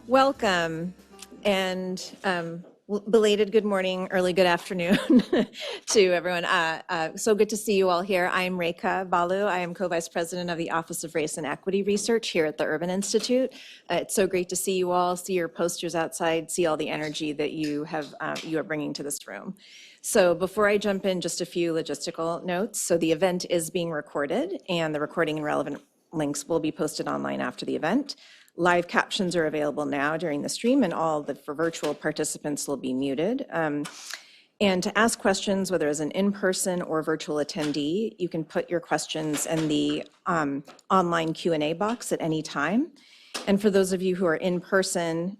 Welcome, and belated good morning, early good afternoon to everyone. So good to see you all here. I'm Rekha Balu. I am co-vice president of the Office of Race and Equity Research here at the Urban Institute. It's so great to see you all, see your posters outside, see all the energy that you are bringing to this room. So before I jump in, just a few logistical notes. So the event is being recorded, and the recording and relevant links will be posted online after the event. Live captions are available now during the stream, and for virtual participants will be muted. And to ask questions, whether as an in-person or virtual attendee, you can put your questions in the online Q&A box at any time. And for those of you who are in person,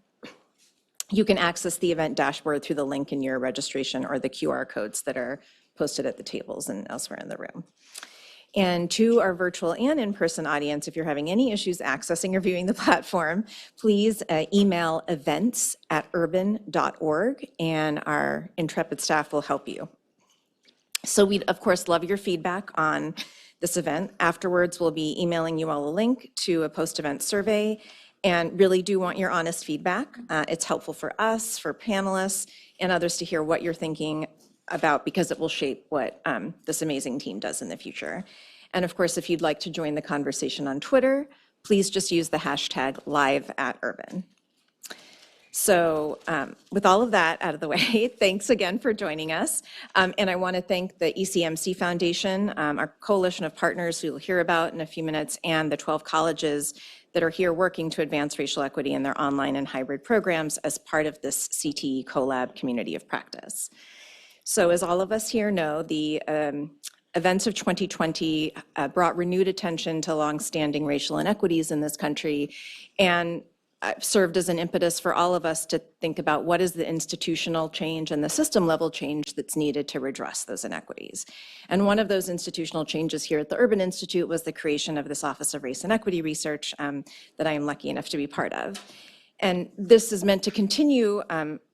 you can access the event dashboard through the link in your registration or the QR codes that are posted at the tables and elsewhere in the room. And to our virtual and in-person audience, if you're having any issues accessing or viewing the platform, please email events@urban.org, and our intrepid staff will help you. So we'd, of course, love your feedback on this event. Afterwards, we'll be emailing you all a link to a post-event survey, and really do want your honest feedback. It's helpful for us, for panelists, and others to hear what you're thinking about, because it will shape what this amazing team does in the future. And of course, if you'd like to join the conversation on Twitter, please just use the hashtag #live@urban. So with all of that out of the way, thanks again for joining us. And I want to thank the ECMC Foundation, our coalition of partners who you'll hear about in a few minutes, and the 12 colleges that are here working to advance racial equity in their online and hybrid programs as part of this CTE CoLab community of practice. So as all of us here know, the events of 2020 brought renewed attention to longstanding racial inequities in this country, and served as an impetus for all of us to think about what is the institutional change and the system level change that's needed to redress those inequities. And one of those institutional changes here at the Urban Institute was the creation of this Office of Race and Equity Research that I am lucky enough to be part of. And this is meant to continue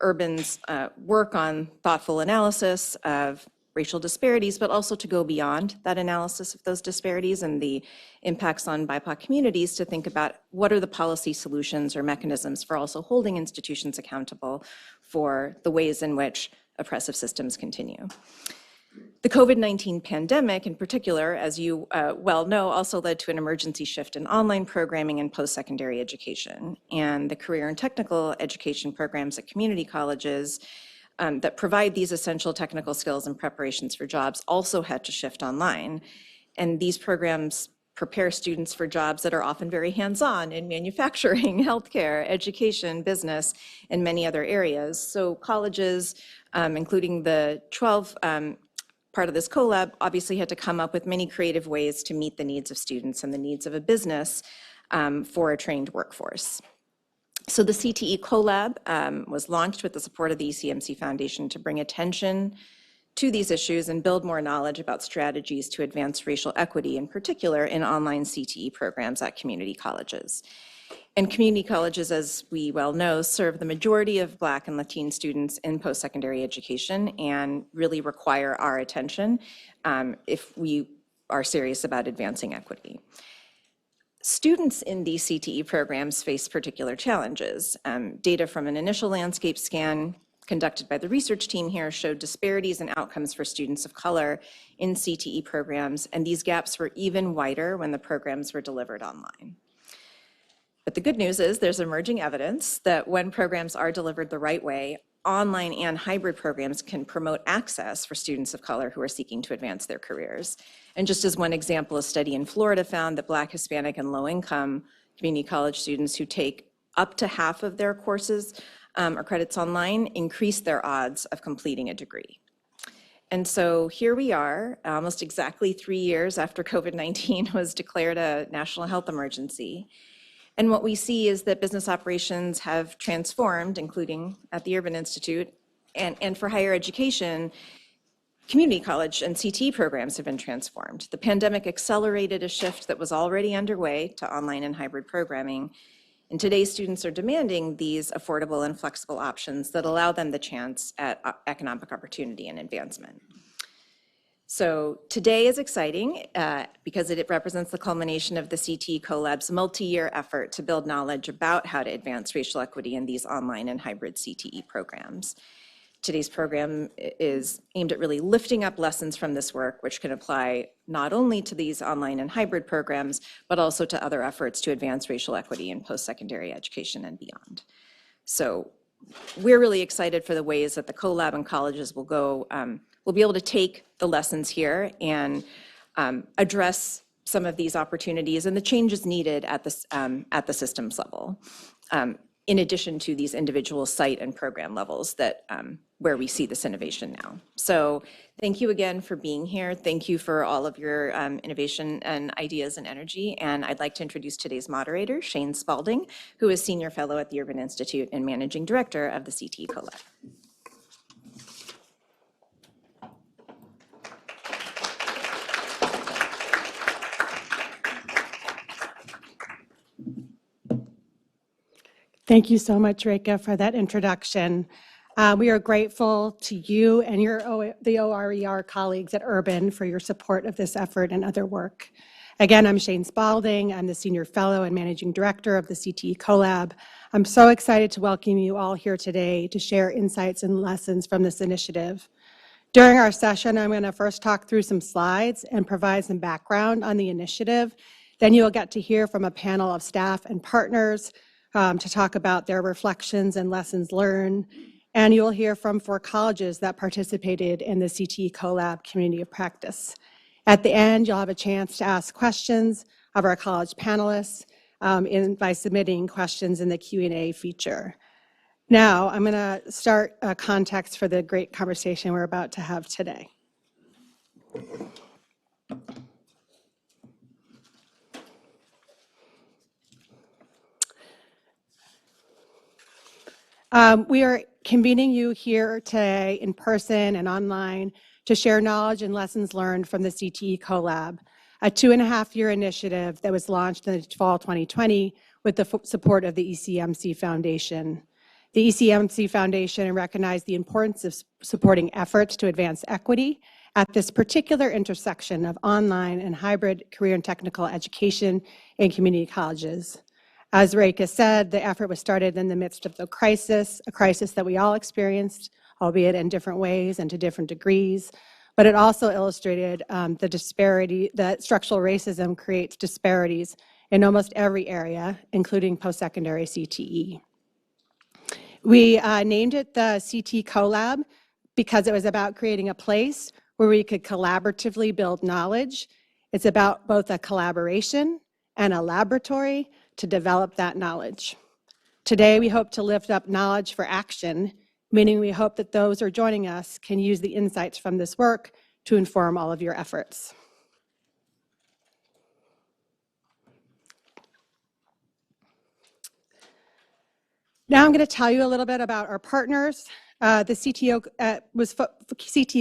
Urban's work on thoughtful analysis of racial disparities, but also to go beyond that analysis of those disparities and the impacts on BIPOC communities to think about what are the policy solutions or mechanisms for also holding institutions accountable for the ways in which oppressive systems continue. The COVID-19 pandemic in particular, as you well know, also led to an emergency shift in online programming and post-secondary education. And the career and technical education programs at community colleges that provide these essential technical skills and preparations for jobs also had to shift online. And these programs prepare students for jobs that are often very hands-on in manufacturing, healthcare, education, business, and many other areas. So colleges, including the 12 part of this CoLab, obviously had to come up with many creative ways to meet the needs of students and the needs of a business for a trained workforce. So the CTE CoLab was launched with the support of the ECMC Foundation to bring attention to these issues and build more knowledge about strategies to advance racial equity, in particular in online CTE programs at community colleges. And community colleges, as we well know, serve the majority of Black and Latino students in post-secondary education and really require our attention if we are serious about advancing equity. Students in these CTE programs face particular challenges. Data from an initial landscape scan conducted by the research team here showed disparities in outcomes for students of color in CTE programs, and these gaps were even wider when the programs were delivered online. But the good news is there's emerging evidence that when programs are delivered the right way, online and hybrid programs can promote access for students of color who are seeking to advance their careers. And just as one example, a study in Florida found that Black, Hispanic, and low-income community college students who take up to half of their courses or credits online increase their odds of completing a degree. And so here we are, almost exactly 3 years after COVID-19 was declared a national health emergency. And what we see is that business operations have transformed, including at the Urban Institute, and for higher education, community college and CTE programs have been transformed. The pandemic accelerated a shift that was already underway to online and hybrid programming. And today's students are demanding these affordable and flexible options that allow them the chance at economic opportunity and advancement. So today is exciting because it represents the culmination of the CTE CoLab's multi-year effort to build knowledge about how to advance racial equity in these online and hybrid CTE programs. Today's program is aimed at really lifting up lessons from this work, which can apply not only to these online and hybrid programs, but also to other efforts to advance racial equity in post-secondary education and beyond. So we're really excited for the ways that the CoLab and colleges will go, will be able to take the lessons here and address some of these opportunities and the changes needed at the systems level, in addition to these individual site and program levels that where we see this innovation now. So thank you again for being here. Thank you for all of your innovation and ideas and energy. And I'd like to introduce today's moderator, Shane Spalding, who is Senior Fellow at the Urban Institute and Managing Director of the CTE CoLab. Thank you so much, Reka, for that introduction. We are grateful to you and the ORER colleagues at Urban for your support of this effort and other work. Again, I'm Shane Spalding. I'm the Senior Fellow and Managing Director of the CTE CoLab. I'm so excited to welcome you all here today to share insights and lessons from this initiative. During our session, I'm going to first talk through some slides and provide some background on the initiative. Then you'll get to hear from a panel of staff and partners to talk about their reflections and lessons learned. And you'll hear from 4 colleges that participated in the CTE CoLab community of practice. At the end, you'll have a chance to ask questions of our college panelists by submitting questions in the Q&A feature. Now, I'm going to start a context for the great conversation we're about to have today. We are convening you here today in person and online to share knowledge and lessons learned from the CTE CoLab, a 2.5-year initiative that was launched in fall 2020 with the support of the ECMC Foundation. The ECMC Foundation recognized the importance of supporting efforts to advance equity at this particular intersection of online and hybrid career and technical education in community colleges. As Reka said, the effort was started in the midst of the crisis, a crisis that we all experienced, albeit in different ways and to different degrees. But it also illustrated the disparity that structural racism creates disparities in almost every area, including post-secondary CTE. We named it the CTE CoLab because it was about creating a place where we could collaboratively build knowledge. It's about both a collaboration and a laboratory to develop that knowledge. Today, we hope to lift up knowledge for action, meaning we hope that those who are joining us can use the insights from this work to inform all of your efforts. Now I'm going to tell you a little bit about our partners. The CTE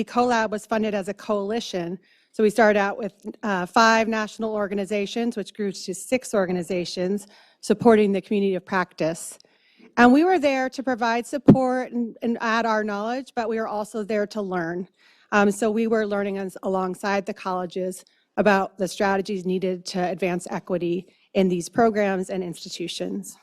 CoLab was funded as a coalition. So we started out with 5 national organizations, which grew to 6 organizations supporting the community of practice. And we were there to provide support and add our knowledge, but we were also there to learn. So we were learning alongside the colleges about the strategies needed to advance equity in these programs and institutions.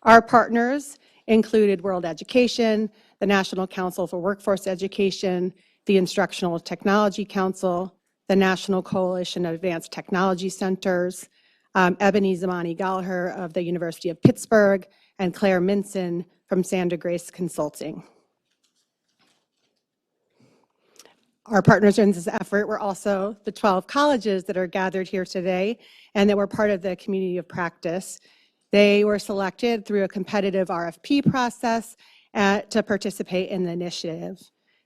Our partners included World Education, the National Council for Workforce Education, the Instructional Technology Council, the National Coalition of Advanced Technology Centers, Ebony Zamani Gallagher of the University of Pittsburgh, and Claire Minson from Sandra Grace Consulting. Our partners in this effort were also the 12 colleges that are gathered here today and that were part of the community of practice. They were selected through a competitive RFP process to participate in the initiative.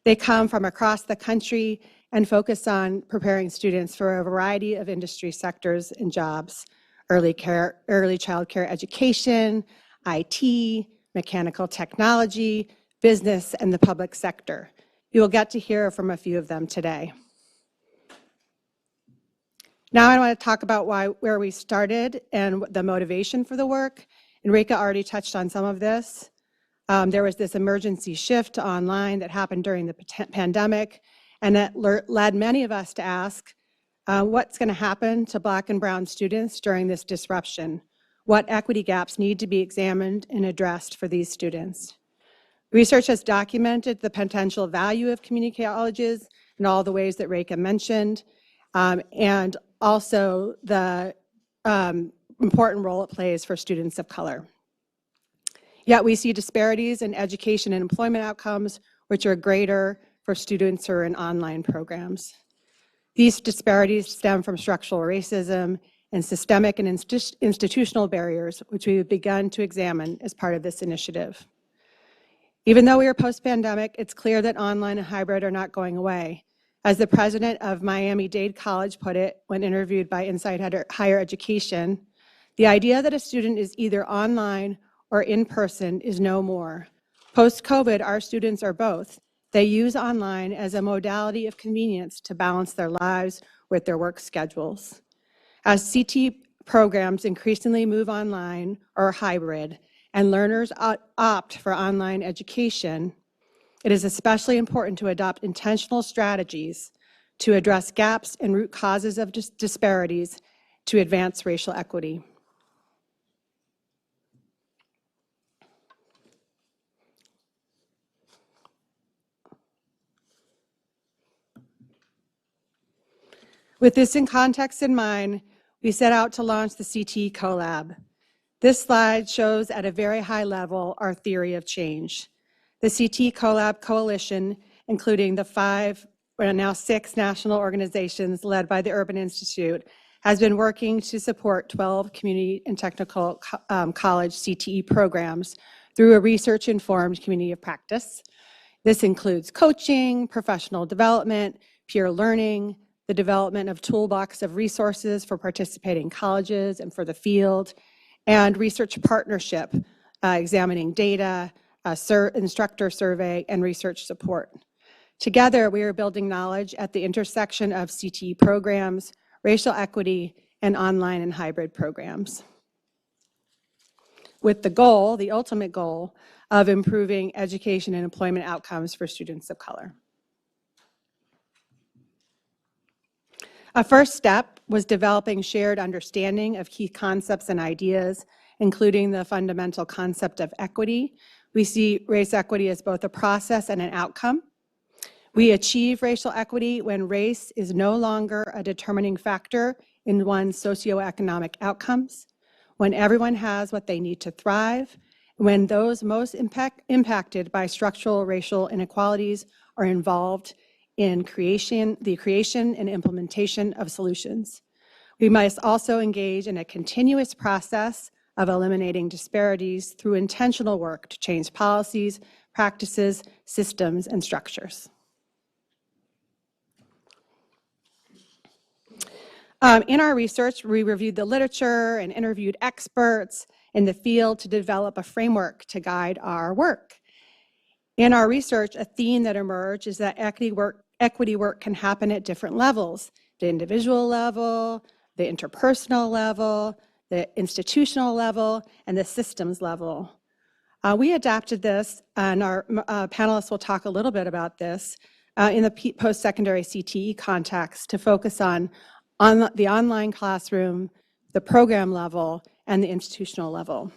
They come from across the country and focus on preparing students for a variety of industry sectors and jobs: early child care education, IT, mechanical technology, business, and the public sector. You will get to hear from a few of them today. Now I want to talk about where we started and the motivation for the work. And Reka already touched on some of this. There was this emergency shift to online that happened during the pandemic, and that led many of us to ask, what's going to happen to Black and Brown students during this disruption? What equity gaps need to be examined and addressed for these students? Research has documented the potential value of community colleges in all the ways that Reka mentioned, and also the important role it plays for students of color. Yet we see disparities in education and employment outcomes, which are greater for students who are in online programs. These disparities stem from structural racism and systemic and institutional barriers, which we've begun to examine as part of this initiative. Even though we are post-pandemic, it's clear that online and hybrid are not going away. As the president of Miami-Dade College put it when interviewed by Inside Higher Education, the idea that a student is either online or in person is no more. Post-COVID, our students are both. They use online as a modality of convenience to balance their lives with their work schedules. As CTE programs increasingly move online or hybrid, and learners opt for online education, it is especially important to adopt intentional strategies to address gaps and root causes of disparities to advance racial equity. With this in context in mind, we set out to launch the CTE CoLab. This slide shows at a very high level our theory of change. The CTE CoLab Coalition, including the 5, or now 6 national organizations led by the Urban Institute, has been working to support 12 community and technical college CTE programs through a research-informed community of practice. This includes coaching, professional development, peer learning, the development of toolbox of resources for participating colleges and for the field, and research partnership, examining data, instructor survey, and research support. Together, we are building knowledge at the intersection of CTE programs, racial equity, and online and hybrid programs, with the goal, the ultimate goal, of improving education and employment outcomes for students of color. A first step was developing shared understanding of key concepts and ideas, including the fundamental concept of equity. We see race equity as both a process and an outcome. We achieve racial equity when race is no longer a determining factor in one's socioeconomic outcomes, when everyone has what they need to thrive, when those most impacted by structural racial inequalities are involved in the creation and implementation of solutions. We must also engage in a continuous process of eliminating disparities through intentional work to change policies, practices, systems, and structures. In our research, we reviewed the literature and interviewed experts in the field to develop a framework to guide our work. In our research, a theme that emerged is that equity work can happen at different levels: the individual level, the interpersonal level, the institutional level, and the systems level. We adapted this, and our panelists will talk a little bit about this, in the post-secondary CTE context to focus on the online classroom, the program level, and the institutional level.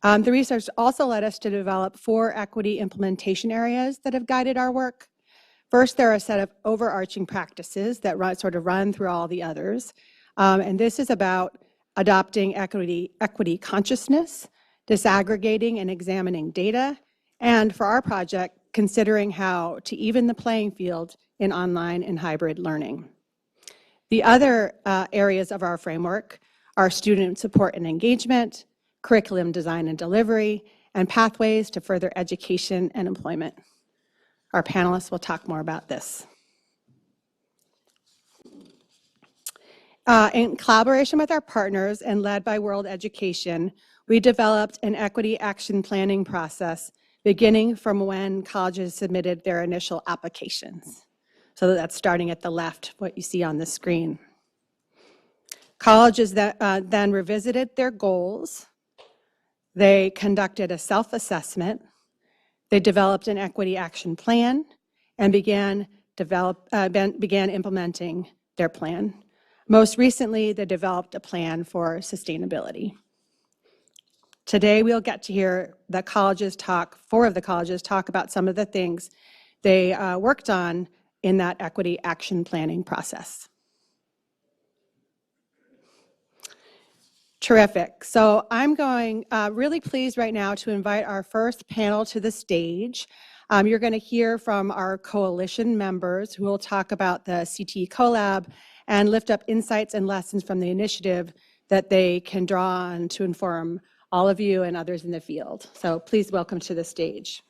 The research also led us to develop 4 equity implementation areas that have guided our work. First, there are a set of overarching practices that sort of run through all the others. And this is about adopting equity consciousness, disaggregating and examining data, and for our project, considering how to even the playing field in online and hybrid learning. The other areas of our framework are student support and engagement, curriculum design and delivery, and pathways to further education and employment. Our panelists will talk more about this. In collaboration with our partners and led by World Education, we developed an equity action planning process beginning from when colleges submitted their initial applications. So that's starting at the left, what you see on the screen. Colleges then revisited their goals. They conducted a self-assessment. They developed an equity action plan, and began implementing their plan. Most recently, they developed a plan for sustainability. Today, we'll get to hear the colleges talk, 4 of the colleges talk about some of the things they worked on in that equity action planning process. Terrific. So I'm going really pleased right now to invite our first panel to the stage. You're going to hear from our coalition members who will talk about the CTE CoLab and lift up insights and lessons from the initiative that they can draw on to inform all of you and others in the field. So please welcome to the stage.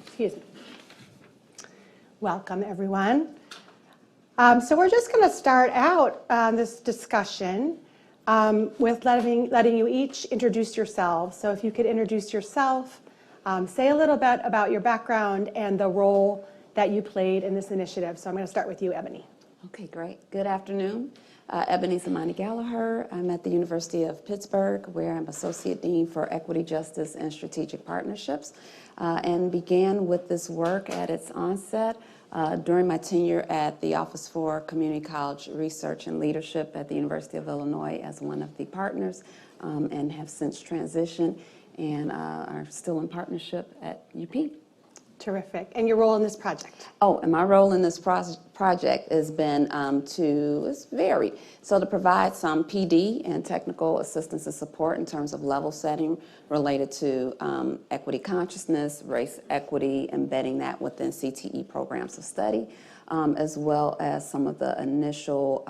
Excuse me. Welcome, everyone. So we're just going to start out this discussion with letting you each introduce yourselves. So if you could introduce yourself, say a little bit about your background and the role that you played in this initiative. So I'm going to start with you, Ebony. Okay, great. Good afternoon. Ebony Zamani Gallagher. I'm at the University of Pittsburgh, where I'm Associate Dean for Equity, Justice, and Strategic Partnerships, and began with this work at its onset during my tenure at the Office for Community College Research and Leadership at the University of Illinois as one of the partners, and have since transitioned and are still in partnership at UP. Terrific. And your role in this project? Oh, and my role in this project has been it's varied. So to provide some PD and technical assistance and support in terms of level setting related to equity consciousness, race equity, embedding that within CTE programs of study, as well as some of the initial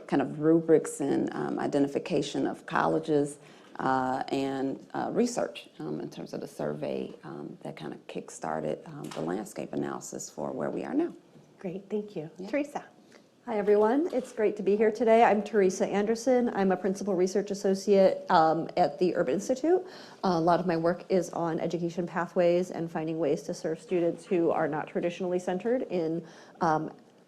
kind of rubrics and identification of colleges and research in terms of the survey that kind of kick-started the landscape analysis for where we are now. Great, thank you. Yeah. Teresa. Hi, everyone. It's great to be here today. I'm Teresa Anderson. I'm a Principal Research Associate at the Urban Institute. A lot of my work is on education pathways and finding ways to serve students who are not traditionally centered in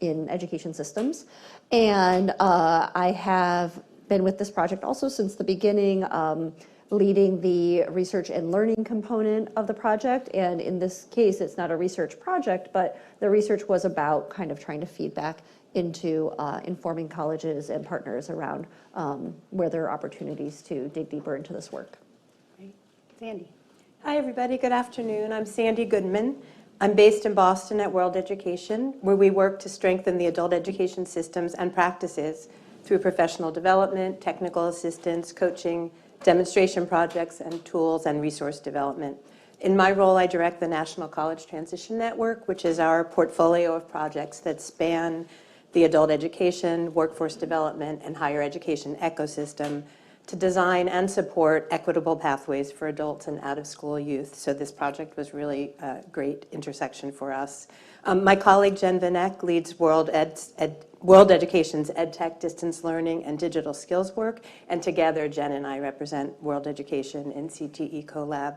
education systems. And I have been with this project also since the beginning, leading the research and learning component of the project. And in this case, it's not a research project, but the research was about kind of trying to feed back into informing colleges and partners around where there are opportunities to dig deeper into this work. Great. Sandy. Hi, everybody. Good afternoon. I'm Sandy Goodman. I'm based in Boston at World Education, where we work to strengthen the adult education systems and practices through professional development, technical assistance, coaching, demonstration projects, and tools and resource development. In my role, I direct the National College Transition Network, which is our portfolio of projects that span the adult education, workforce development, and higher education ecosystem to design and support equitable pathways for adults and out-of-school youth. So this project was really a great intersection for us. My colleague Jen Vanek leads World Education's EdTech, distance learning, and digital skills work, and together Jen and I represent World Education in CTE CoLab.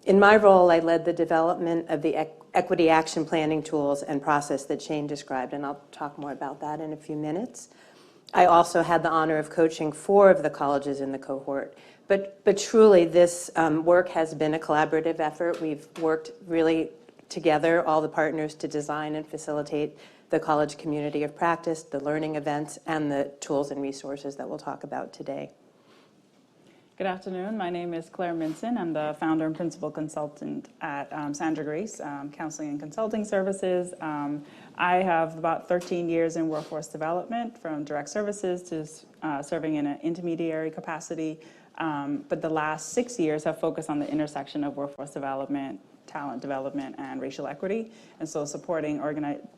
In my role, I led the development of the equity action planning tools and process that Shane described, and I'll talk more about that in a few minutes. I also had the honor of coaching 4 of the colleges in the cohort. But truly, this work has been a collaborative effort. We've worked really together, all the partners, to design and facilitate the college community of practice, the learning events, and the tools and resources that we'll talk about today. Good afternoon. My name is Claire Minson. I'm the founder and principal consultant at Sandra Grace Counseling and Consulting Services. I have about 13 years in workforce development, from direct services to serving in an intermediary capacity. But the last 6 years have focused on the intersection of workforce development, talent development, and racial equity. And so supporting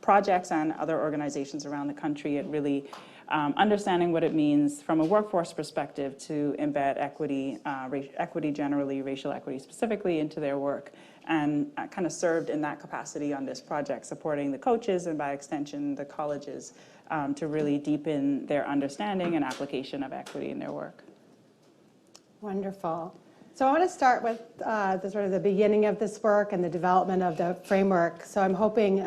projects and other organizations around the country at really understanding what it means from a workforce perspective to embed equity, equity generally, racial equity specifically into their work, and kind of served in that capacity on this project, supporting the coaches and by extension the colleges to really deepen their understanding and application of equity in their work. Wonderful. So I want to start with the sort of the beginning of this work and the development of the framework. So I'm hoping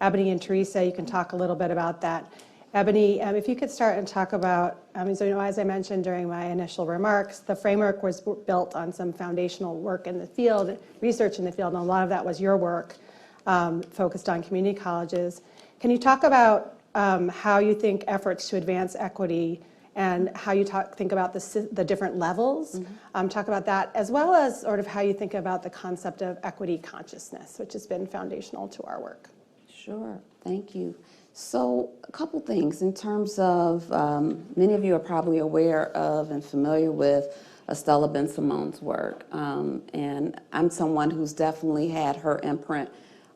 Ebony and Teresa, you can talk a little bit about that. Ebony, if you could start and talk about, so as I mentioned during my initial remarks, the framework was built on some foundational work in the field, research in the field, and a lot of that was your work focused on community colleges. Can you talk about how you think efforts to advance equity and how you think about the different levels, talk about that, as well as sort of how you think about the concept of equity consciousness, which has been foundational to our work. Sure, thank you. So a couple things in terms of, many of you are probably aware of and familiar with Estella Ben-Simone's work. And I'm someone who's definitely had her imprint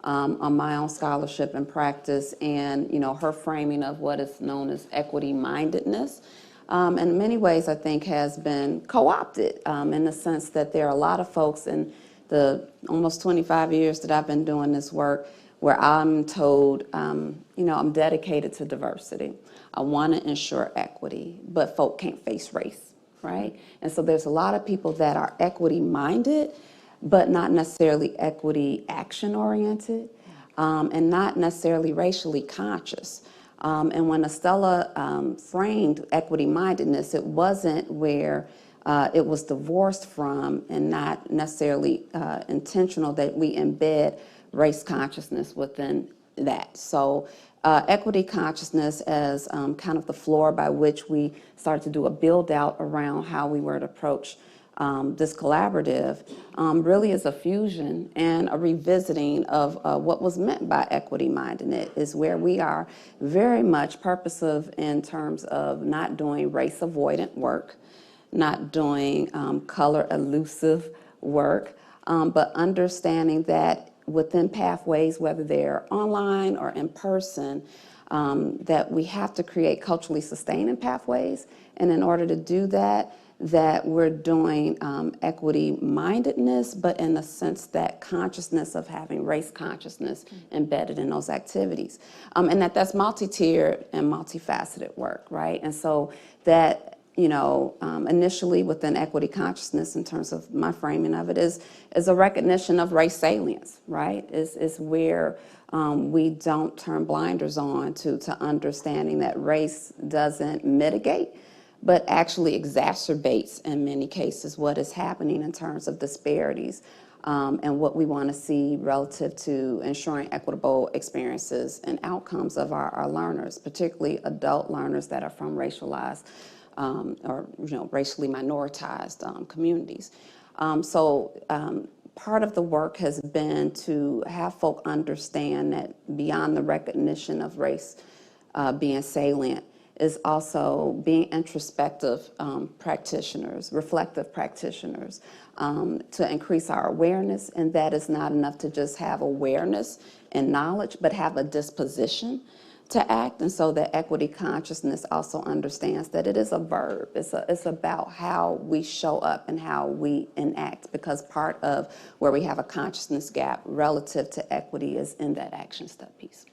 on my own scholarship and practice and, her framing of what is known as equity-mindedness. In many ways, I think has been co-opted in the sense that there are a lot of folks in the almost 25 years that I've been doing this work where I'm told, I'm dedicated to diversity. I want to ensure equity, but folk can't face race, right? And so there's a lot of people that are equity-minded, but not necessarily equity action-oriented, and not necessarily racially conscious. And when Estella framed equity-mindedness, it wasn't where it was divorced from and not necessarily intentional that we embed race consciousness within that. So equity consciousness as kind of the floor by which we started to do a build out around how we were to approach this collaborative really is a fusion and a revisiting of what was meant by equity-mindedness, is where we are very much purposive in terms of not doing race-avoidant work, not doing color-elusive work, but understanding that within pathways, whether they're online or in person, that we have to create culturally sustaining pathways. And in order to do that, that we're doing equity-mindedness, but in the sense that consciousness of having race consciousness embedded in those activities. And that's multi-tiered and multifaceted work, right? And so that, initially within equity consciousness in terms of my framing of it is a recognition of race salience, right? Is where we don't turn blinders on to understanding that race doesn't mitigate, but actually exacerbates in many cases what is happening in terms of disparities and what we want to see relative to ensuring equitable experiences and outcomes of our learners, particularly adult learners that are from racialized or racially minoritized communities. Part of the work has been to have folk understand that beyond the recognition of race being salient is also being introspective practitioners, reflective practitioners, to increase our awareness. And that is not enough to just have awareness and knowledge, but have a disposition to act. And so that equity consciousness also understands that it is a verb. It's about how we show up and how we enact, because part of where we have a consciousness gap relative to equity is in that action step piece.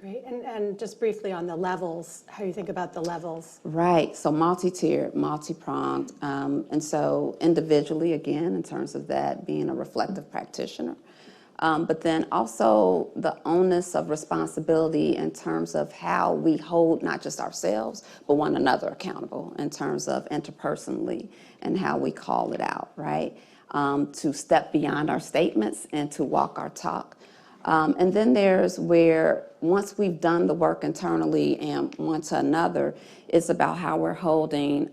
Great. And just briefly on the levels, how you think about the levels. Right. So multi-tiered, multi-pronged. And so individually, again, in terms of that being a reflective practitioner. But then also the onus of responsibility in terms of how we hold not just ourselves, but one another accountable in terms of interpersonally and how we call it out, right? To step beyond our statements and to walk our talk. And then there's where once we've done the work internally and one to another, it's about how we're holding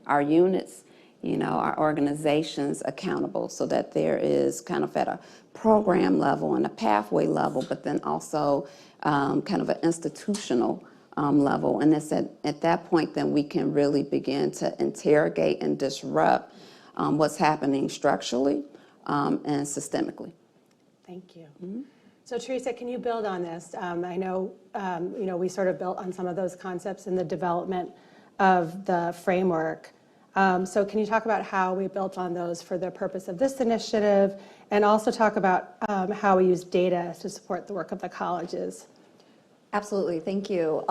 our units, our organizations accountable, so that there is kind of at a program level and a pathway level, but then also kind of an institutional level. And it's at that point then we can really begin to interrogate and disrupt what's happening structurally and systemically. Thank you. So Teresa, can you build on this? I know, we sort of built on some of those concepts in the development of the framework. So can you talk about how we built on those for the purpose of this initiative, and also talk about how we use data to support the work of the colleges? Absolutely, thank you.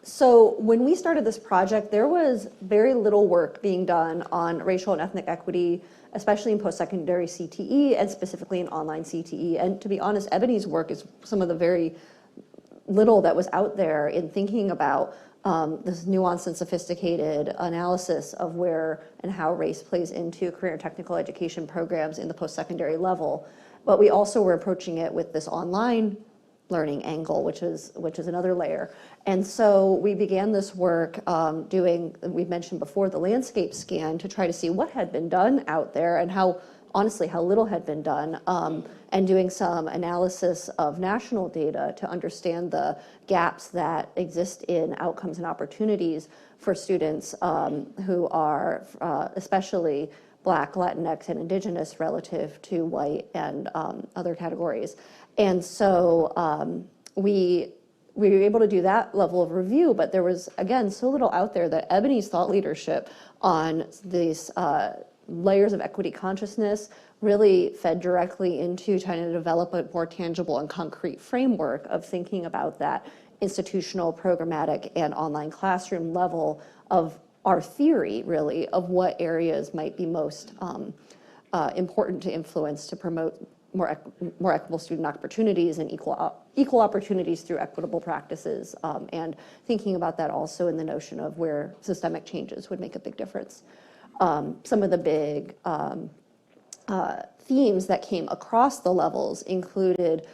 So when we started this project, there was very little work being done on racial and ethnic equity, especially in post-secondary CTE and specifically in online CTE. And to be honest, Ebony's work is some of the very little that was out there in thinking about this nuanced and sophisticated analysis of where and how race plays into career and technical education programs in the post-secondary level. But we also were approaching it with this online learning angle, which is another layer. And so we began this work doing, we mentioned before, the landscape scan to try to see what had been done out there and how, honestly, how little had been done, and doing some analysis of national data to understand the gaps that exist in outcomes and opportunities for students who are especially Black, Latinx, and Indigenous relative to white and other categories. And so we were able to do that level of review, but there was, again, so little out there that Ebony's thought leadership on these layers of equity consciousness really fed directly into trying to develop a more tangible and concrete framework of thinking about that institutional, programmatic, and online classroom level of our theory, really, of what areas might be most important to influence to promote more equitable student opportunities and equal opportunities through equitable practices, and thinking about that also in the notion of where systemic changes would make a big difference. Some of the big themes that came across the levels included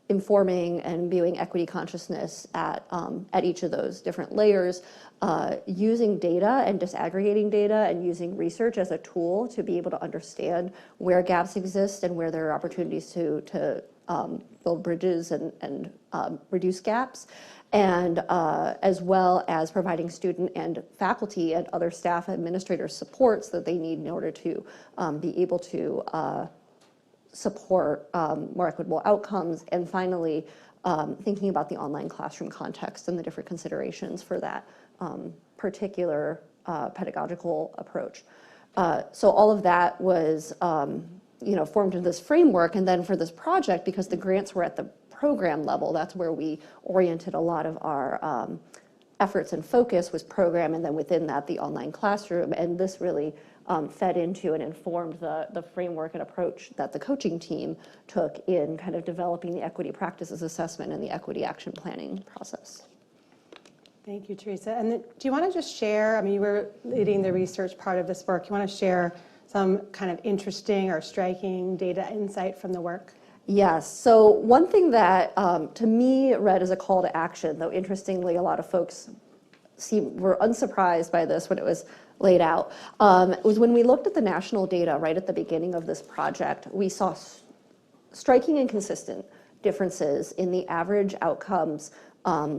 informing and viewing equity consciousness at each of those different layers, using data and disaggregating data and using research as a tool to be able to understand where gaps exist and where there are opportunities to build bridges and reduce gaps, and as well as providing student and faculty and other staff administrator supports that they need in order to be able to support more equitable outcomes, and finally, thinking about the online classroom context and the different considerations for that particular pedagogical approach. So all of that was formed into this framework, and then for this project, because the grants were at the program level, that's where we oriented a lot of our efforts and focus was program, and then within that, the online classroom, and this really fed into and informed the framework and approach that the coaching team took in kind of developing the equity practices assessment and the equity action planning process. Thank you, Teresa. And do you want to just share, you were leading the research part of this work. You want to share some kind of interesting or striking data insight from the work? Yes. So one thing that to me read as a call to action, though interestingly a lot of folks were unsurprised by this when it was laid out, was when we looked at the national data right at the beginning of this project, we saw striking and consistent differences in the average outcomes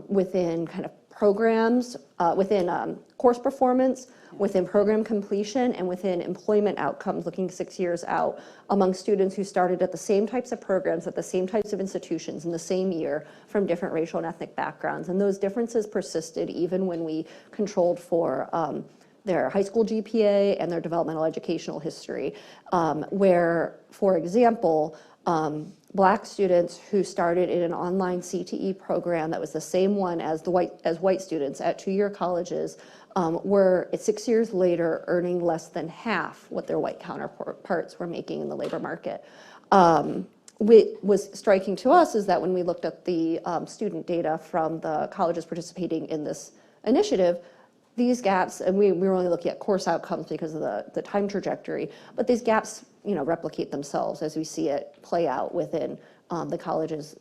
within kind of programs, within course performance, within program completion, and within employment outcomes looking 6 years out among students who started at the same types of programs at the same types of institutions in the same year from different racial and ethnic backgrounds. And those differences persisted even when we controlled for their high school GPA and their developmental educational history, where, for example, Black students who started in an online CTE program that was the same one as white students at two-year colleges were 6 years later earning less than half what their white counterparts were making in the labor market. What was striking to us is that when we looked at the student data from the colleges participating in this initiative, these gaps, and we were only looking at course outcomes because of the time trajectory, but these gaps replicate themselves as we see it play out within the colleges,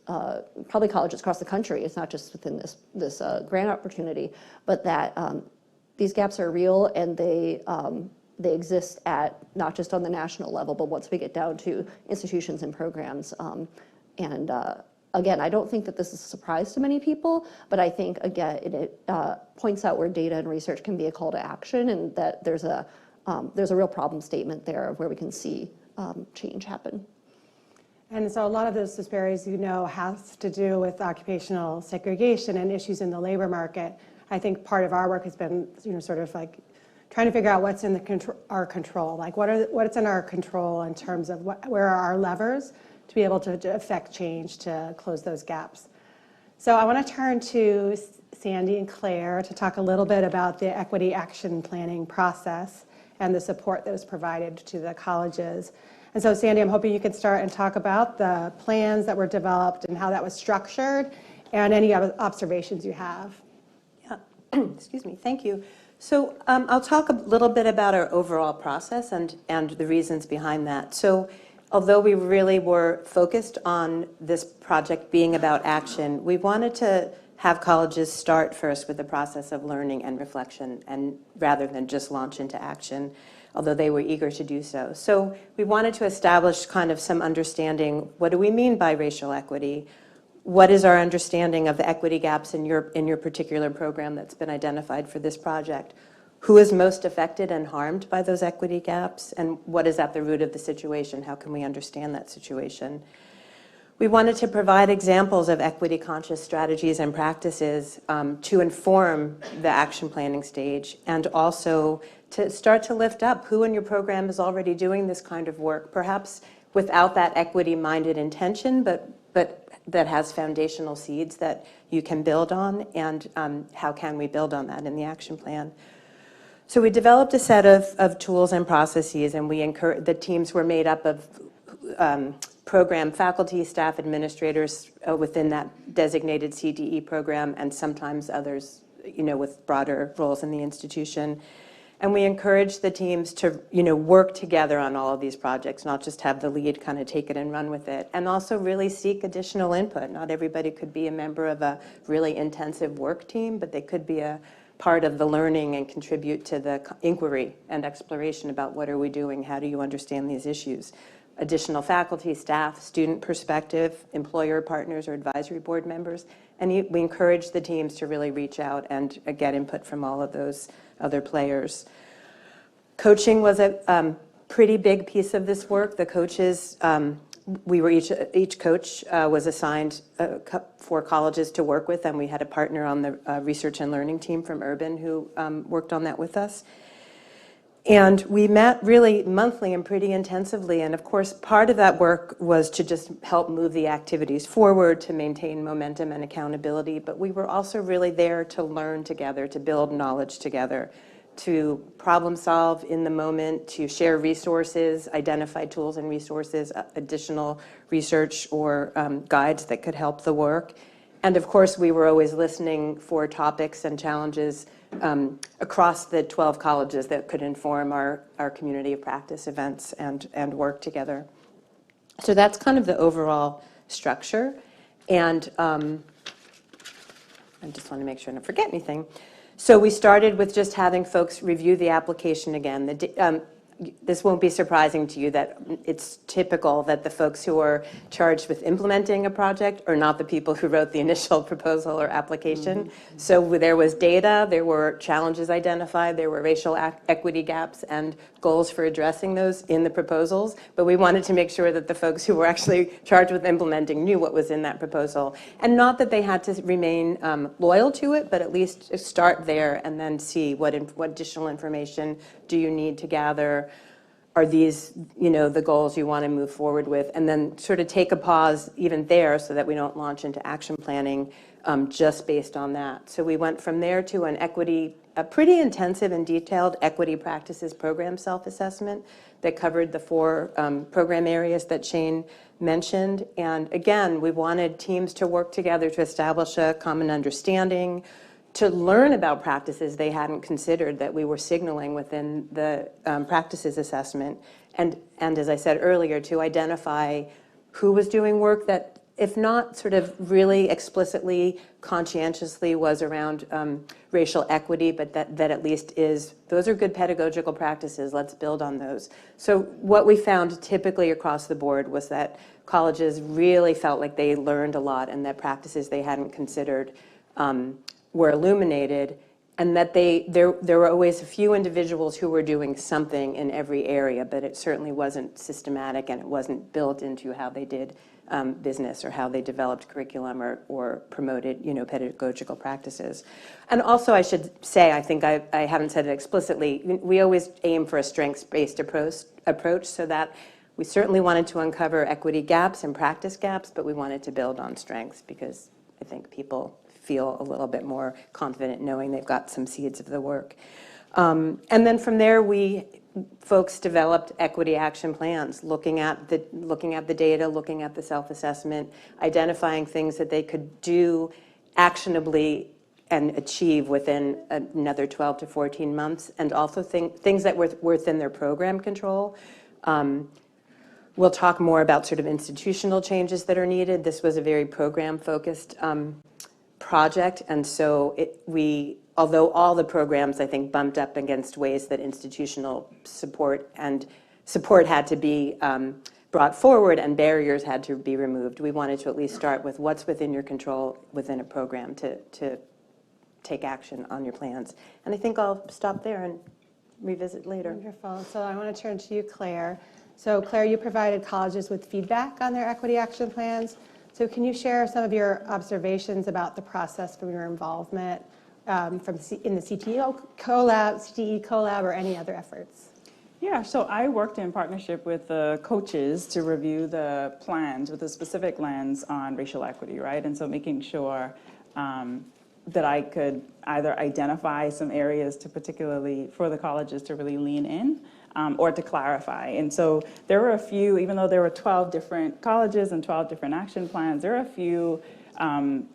probably colleges across the country. It's not just within this grant opportunity, but that these gaps are real, and they exist at not just on the national level, but once we get down to institutions and programs. Again, I don't think that this is a surprise to many people, but I think, again, it points out where data and research can be a call to action, and that there's a real problem statement there of where we can see change happen. And so a lot of those disparities, has to do with occupational segregation and issues in the labor market. I think part of our work has been, sort of like trying to figure out what's in our control, like what's in our control in terms of where are our levers to be able to affect change to close those gaps. So I want to turn to Sandy and Claire to talk a little bit about the equity action planning process and the support that was provided to the colleges. And so Sandy, I'm hoping you can start and talk about the plans that were developed and how that was structured and any other observations you have. Yeah, excuse me, thank you. So I'll talk a little bit about our overall process and the reasons behind that. So although we really were focused on this project being about action, we wanted to have colleges start first with the process of learning and reflection, and rather than just launch into action, although they were eager to do so. So we wanted to establish kind of some understanding, what do we mean by racial equity? What is our understanding of the equity gaps in your particular program that's been identified for this project? Who is most affected and harmed by those equity gaps? And what is at the root of the situation? How can we understand that situation? We wanted to provide examples of equity-conscious strategies and practices to inform the action planning stage, and also to start to lift up who in your program is already doing this kind of work, perhaps without that equity-minded intention, but that has foundational seeds that you can build on, and how can we build on that in the action plan. So we developed a set of tools and processes, and the teams were made up of program faculty, staff, administrators within that designated CTE program, and sometimes others, with broader roles in the institution. And we encouraged the teams to, work together on all of these projects, not just have the lead kind of take it and run with it, and also really seek additional input. Not everybody could be a member of a really intensive work team, but they could be a part of the learning and contribute to the inquiry and exploration about what are we doing, how do you understand these issues. Additional faculty, staff, student perspective, employer partners or advisory board members, and we encourage the teams to really reach out and get input from all of those other players. Coaching was a pretty big piece of this work. The coaches, each coach was assigned 4 colleges to work with, and we had a partner on the research and learning team from Urban who worked on that with us. And we met really monthly and pretty intensively, and of course part of that work was to just help move the activities forward, to maintain momentum and accountability, but we were also really there to learn together, to build knowledge together, to problem solve in the moment, to share resources, identify tools and resources, additional research or guides that could help the work. And of course we were always listening for topics and challenges across the 12 colleges that could inform our community of practice events and work together. So that's kind of the overall structure. And I just want to make sure I don't forget anything. So we started with just having folks review the application again. This won't be surprising to you that it's typical that the folks who are charged with implementing a project are not the people who wrote the initial proposal or application. Mm-hmm. So there was data, there were challenges identified, there were racial equity gaps and goals for addressing those in the proposals, but we wanted to make sure that the folks who were actually charged with implementing knew what was in that proposal. And not that they had to remain loyal to it, but at least start there and then see what additional information do you need to gather. Are these, the goals you want to move forward with? And then sort of take a pause even there so that we don't launch into action planning just based on that. So we went from there to a pretty intensive and detailed equity practices program self-assessment that covered the 4 program areas that Shane mentioned. And again, we wanted teams to work together to establish a common understanding, to learn about practices they hadn't considered that we were signaling within the practices assessment, and as I said earlier, to identify who was doing work that, if not sort of really explicitly, conscientiously was around racial equity, but that at least those are good pedagogical practices, let's build on those. So what we found typically across the board was that colleges really felt like they learned a lot and that practices they hadn't considered were illuminated, and that there were always a few individuals who were doing something in every area, but it certainly wasn't systematic and it wasn't built into how they did business or how they developed curriculum or promoted, pedagogical practices. And also, I should say, I think I haven't said it explicitly, we always aim for a strengths-based approach so that we certainly wanted to uncover equity gaps and practice gaps, but we wanted to build on strengths because I think people feel a little bit more confident knowing they've got some seeds of the work. And then from there, folks developed equity action plans, looking at the data, looking at the self-assessment, identifying things that they could do actionably and achieve within another 12 to 14 months, and also things that were within their program control. We'll talk more about sort of institutional changes that are needed. This was a very program-focused project, and so although all the programs, I think, bumped up against ways that institutional support had to be brought forward and barriers had to be removed, we wanted to at least start with what's within your control within a program to take action on your plans. And I think I'll stop there and revisit later. Wonderful. So I want to turn to you, Claire. So Claire, you provided colleges with feedback on their equity action plans. So can you share some of your observations about the process from your involvement in the CTE CoLab or any other efforts? Yeah, so I worked in partnership with the coaches to review the plans with a specific lens on racial equity, right? And so making sure that I could either identify some areas to particularly for the colleges to really lean in or to clarify. And so there were a few, even though there were 12 different colleges and 12 different action plans, there are a few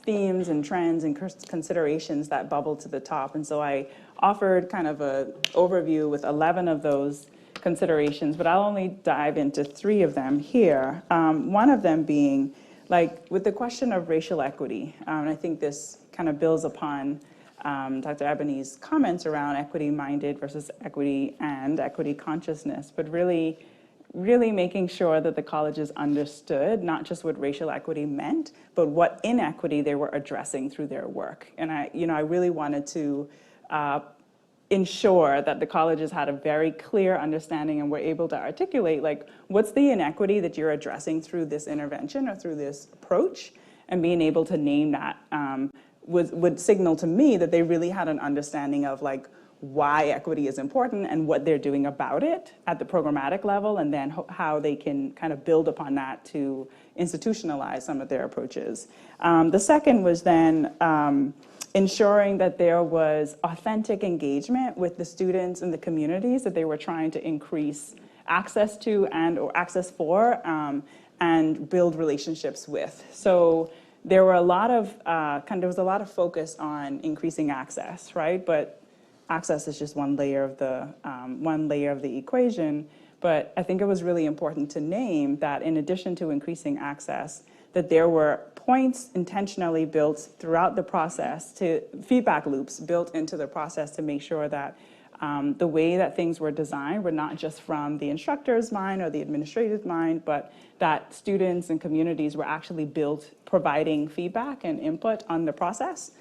themes and trends and considerations that bubbled to the top. And so I offered kind of an overview with 11 of those considerations, but I'll only dive into 3 of them here. One of them being, like, with the question of racial equity, and I think this kind of builds upon Dr. Ebony's comments around equity-minded versus equity and equity consciousness, but really making sure that the colleges understood not just what racial equity meant, but what inequity they were addressing through their work. And I really wanted to ensure that the colleges had a very clear understanding and were able to articulate, like, what's the inequity that you're addressing through this intervention or through this approach, and being able to name that would signal to me that they really had an understanding of, like, why equity is important and what they're doing about it at the programmatic level, and then how they can kind of build upon that to institutionalize some of their approaches. The second was then ensuring that there was authentic engagement with the students and the communities that they were trying to increase access to or access for and build relationships with. So there were a lot of there was a lot of focus on increasing access, right? But access is just one layer of the equation. But I think it was really important to name that in addition to increasing access, that there were points intentionally built throughout the process, to feedback loops built into the process to make sure that the way that things were designed were not just from the instructor's mind or the administrative mind, but that students and communities were actually providing feedback and input on the process,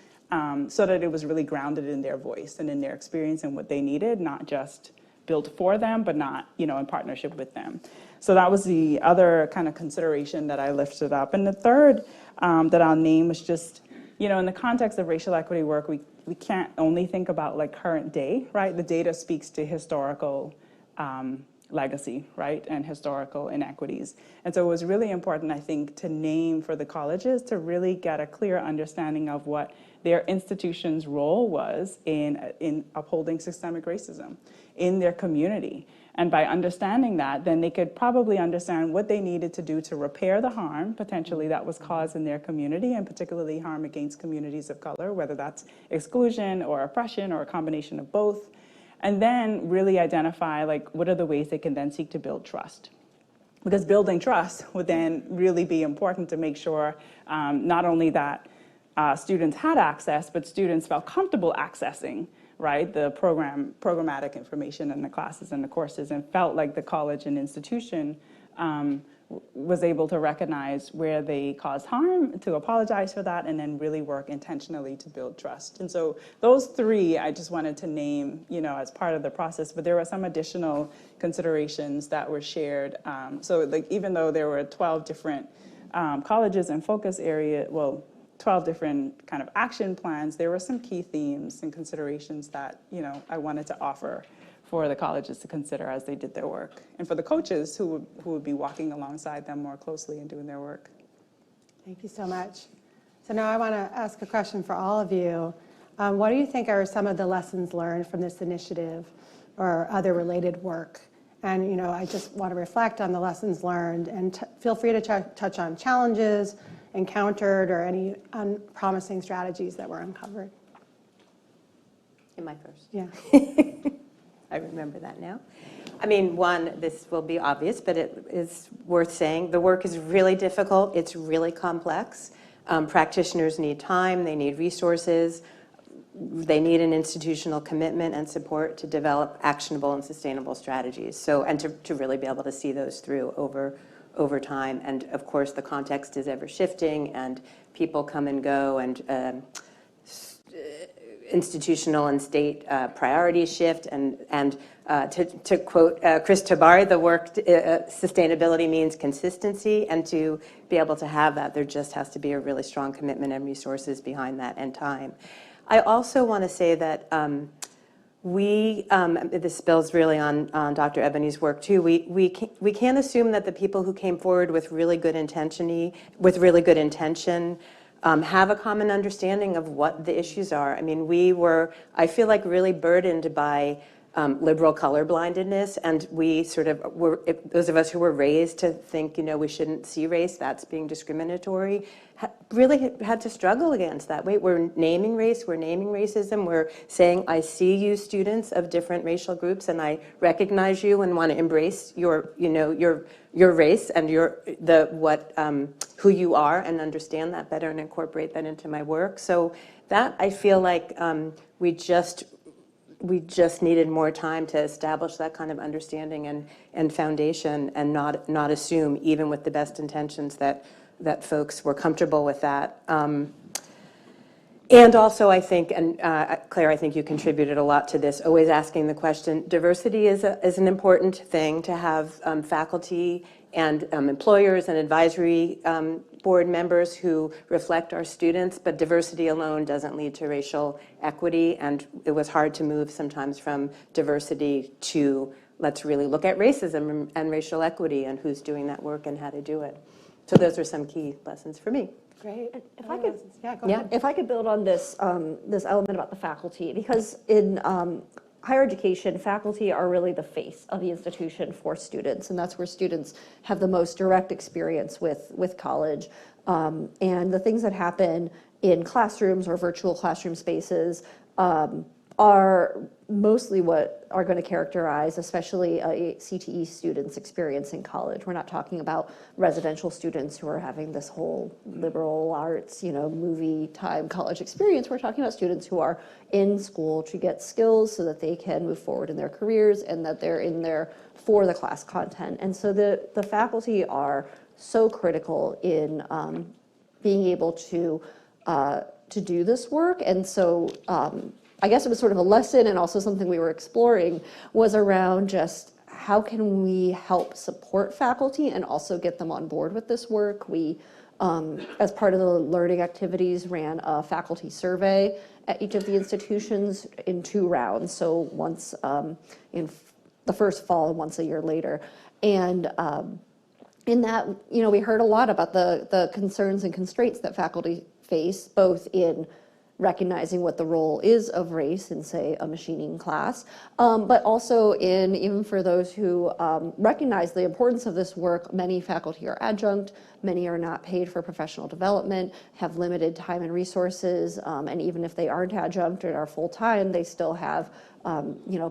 so that it was really grounded in their voice and in their experience and what they needed, not just built for them, but not, in partnership with them. So that was the other kind of consideration that I lifted up. And the third that I'll name was just, in the context of racial equity work, we can't only think about, like, current day, right? The data speaks to historical legacy, right, and historical inequities. And so it was really important, I think, to name for the colleges to really get a clear understanding of what their institution's role was in upholding systemic racism in their community. And by understanding that, then they could probably understand what they needed to do to repair the harm, potentially, that was caused in their community, and particularly harm against communities of color, whether that's exclusion or oppression or a combination of both. And then really identify, like, what are the ways they can then seek to build trust. Because building trust would then really be important to make sure not only that students had access, but students felt comfortable accessing, right, the programmatic information in the classes and the courses, and felt like the college and institution was able to recognize where they caused harm, to apologize for that, and then really work intentionally to build trust. And so those three I just wanted to name, as part of the process, but there were some additional considerations that were shared. So like, even though there were 12 different colleges and focus area, 12 different kind of action plans, there were some key themes and considerations that, I wanted to offer for the colleges to consider as they did their work, and for the coaches who would be walking alongside them more closely and doing their work. Thank you so much. So now I want to ask a question for all of you. What do you think are some of the lessons learned from this initiative or other related work? And, I just want to reflect on the lessons learned, and feel free to touch on challenges encountered or any unpromising strategies that were uncovered. Am I first? Yeah. I remember that now. I mean, one, this will be obvious, but it is worth saying. The work is really difficult. It's really complex. Practitioners need time. They need resources. They need an institutional commitment and support to develop actionable and sustainable strategies. So, and to really be able to see those through over time. And of course, the context is ever shifting, and people come and go, and institutional and state priorities shift, and to quote Chris Tabari, the work sustainability means consistency, and to be able to have that, there just has to be a really strong commitment and resources behind that, and time. I also want to say that this builds really on Dr. Ebony's work too. We can't assume that the people who came forward with really good intention, have a common understanding of what the issues are. I mean, I feel like, really burdened by liberal colorblindedness, and we sort of those of us who were raised to think, we shouldn't see race, that's being discriminatory, really had to struggle against that. Wait, we're naming race, we're naming racism, we're saying, I see you students of different racial groups, and I recognize you and want to embrace your race and who you are, and understand that better and incorporate that into my work. So that, I feel like, we just needed more time to establish that kind of understanding and foundation, and not assume, even with the best intentions, that folks were comfortable with that. And also, I think, and Claire, I think you contributed a lot to this, always asking the question, diversity is an important thing to have faculty and employers and advisory board members who reflect our students, but diversity alone doesn't lead to racial equity, and it was hard to move sometimes from diversity to let's really look at racism and racial equity and who's doing that work and how to do it. So those are some key lessons for me. Great. If I could, go ahead. if I could build on this this element about the faculty, because in higher education, faculty are really the face of the institution for students, and that's where students have the most direct experience with college. And the things that happen in classrooms or virtual classroom spaces are mostly what are going to characterize, especially a CTE student's experience in college. We're not talking about residential students who are having this whole liberal arts, movie time college experience. We're talking about students who are in school to get skills so that they can move forward in their careers, and that they're in there for the class content. And so the faculty are so critical in being able to do this work. And so I guess it was sort of a lesson, and also something we were exploring, was around just how can we help support faculty and also get them on board with this work. We, as part of the learning activities, ran a faculty survey at each of the institutions in 2 rounds, so once in the first fall and once a year later. And in that, we heard a lot about the concerns and constraints that faculty face, both in recognizing what the role is of race in, say, a machining class, but also even for those who recognize the importance of this work. Many faculty are adjunct, many are not paid for professional development, have limited time and resources, and even if they aren't adjunct and are full-time, they still have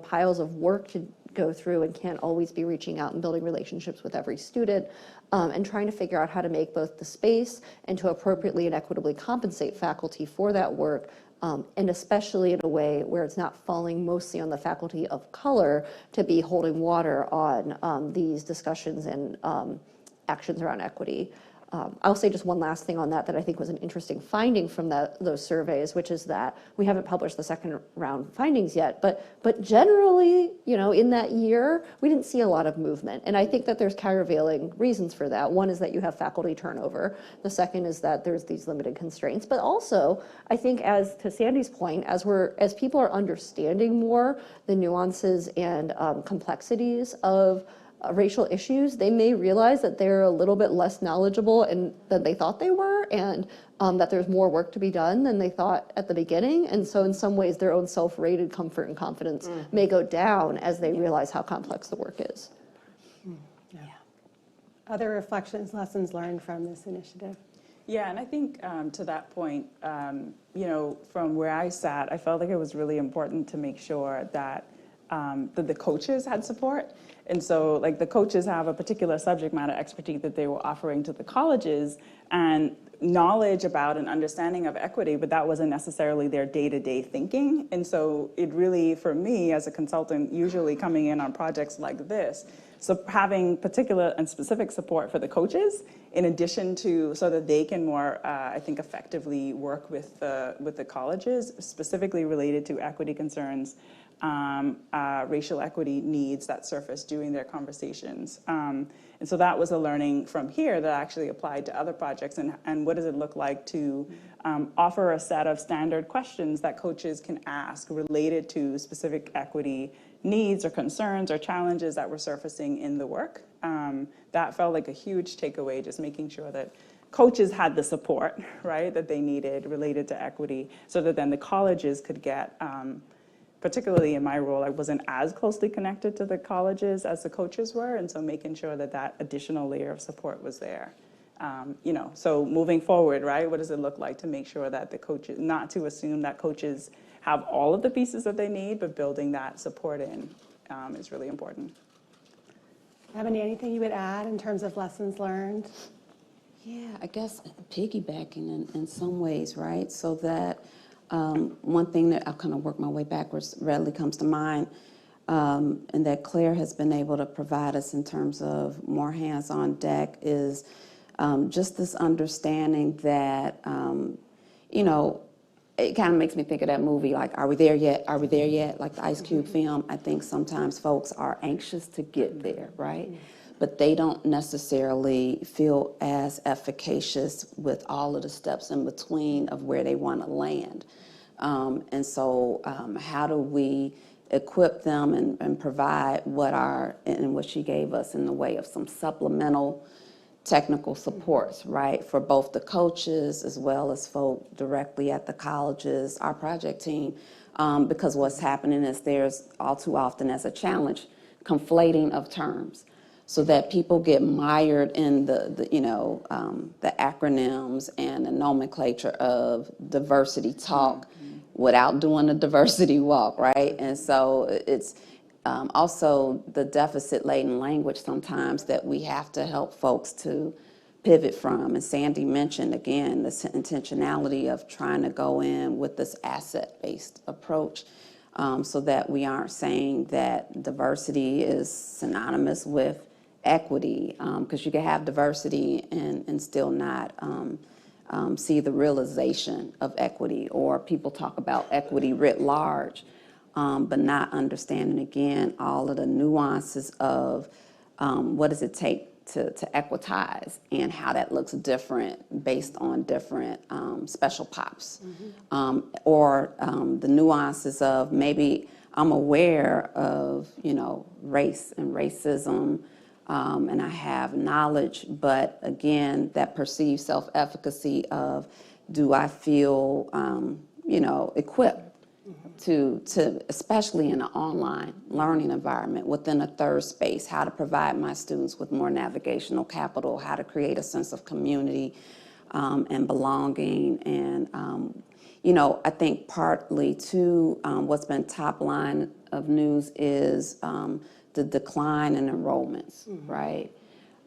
piles of work to go through, and can't always be reaching out and building relationships with every student, and trying to figure out how to make both the space and to appropriately and equitably compensate faculty for that work, and especially in a way where it's not falling mostly on the faculty of color to be holding water on these discussions and actions around equity. I'll say just one last thing on that I think was an interesting finding from those surveys, which is that we haven't published the second round findings yet, but generally, in that year, we didn't see a lot of movement. And I think that there's countervailing reasons for that. One is that you have faculty turnover. The second is that there's these limited constraints. But also, I think, as to Sandy's point, as people are understanding more the nuances and complexities of racial issues, they may realize that they're a little bit less knowledgeable than they thought they were, and that there's more work to be done than they thought at the beginning. And so in some ways, their own self-rated comfort and confidence may go down as they realize how complex the work is. Other reflections, lessons learned from this initiative? Yeah, and I think to that point, from where I sat, I felt like it was really important to make sure that the coaches had support. And so like the coaches have a particular subject matter expertise that they were offering to the colleges and knowledge about and understanding of equity, but that wasn't necessarily their day-to-day thinking. And so it really, for me as a consultant, usually coming in on projects like this, so having particular and specific support for the coaches, in addition to so that they can more, I think, effectively work with the colleges, specifically related to equity concerns, racial equity needs that surface during their conversations. And so that was a learning from here that actually applied to other projects. And what does it look like to offer a set of standard questions that coaches can ask related to specific equity needs or concerns or challenges that were surfacing in the work. That felt like a huge takeaway, just making sure that coaches had the support, right, that they needed related to equity, so that then the colleges could get, particularly in my role, I wasn't as closely connected to the colleges as the coaches were, and so making sure that that additional layer of support was there. So moving forward, right, what does it look like to make sure that the coaches, not to assume that coaches have all of the pieces that they need, but building that support in is really important. Ebony, anything you would add in terms of lessons learned? Yeah, I guess piggybacking in some ways, right? So that one thing that I'll kind of work my way backwards readily comes to mind, and that Claire has been able to provide us in terms of more hands on deck is just this understanding that, it kind of makes me think of that movie, like, are we there yet? Are we there yet? Like the Ice Cube film. I think sometimes folks are anxious to get there, right? But they don't necessarily feel as efficacious with all of the steps in between of where they want to land. And so how do we equip them and provide what she gave us in the way of some supplemental technical supports, right, for both the coaches as well as folk directly at the colleges, our project team, because what's happening is there's all too often as a challenge, conflating of terms, so that people get mired in the acronyms and the nomenclature of diversity talk without doing the diversity walk, right? And so it's also the deficit-laden language sometimes that we have to help folks to pivot from. And Sandy mentioned, again, this intentionality of trying to go in with this asset-based approach, so that we aren't saying that diversity is synonymous with equity, because you can have diversity and still not see the realization of equity, or people talk about equity writ large, but not understanding, again, all of the nuances of what does it take to equitize and how that looks different based on different special pops, or the nuances of maybe I'm aware of, race and racism, and I have knowledge, but again, that perceived self-efficacy of, do I feel, equipped to, especially in an online learning environment, within a third space, how to provide my students with more navigational capital, how to create a sense of community and belonging. And, I think partly too, what's been top line of news is the decline in enrollments, right?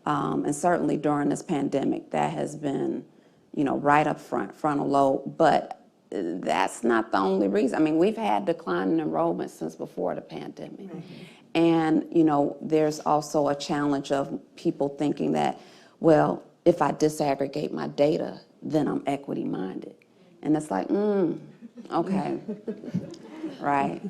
And certainly during this pandemic, that has been, right up front, frontal lobe, but that's not the only reason. I mean, we've had decline in enrollment since before the pandemic. And, there's also a challenge of people thinking that, well, if I disaggregate my data, then I'm equity minded. And it's like, okay, right.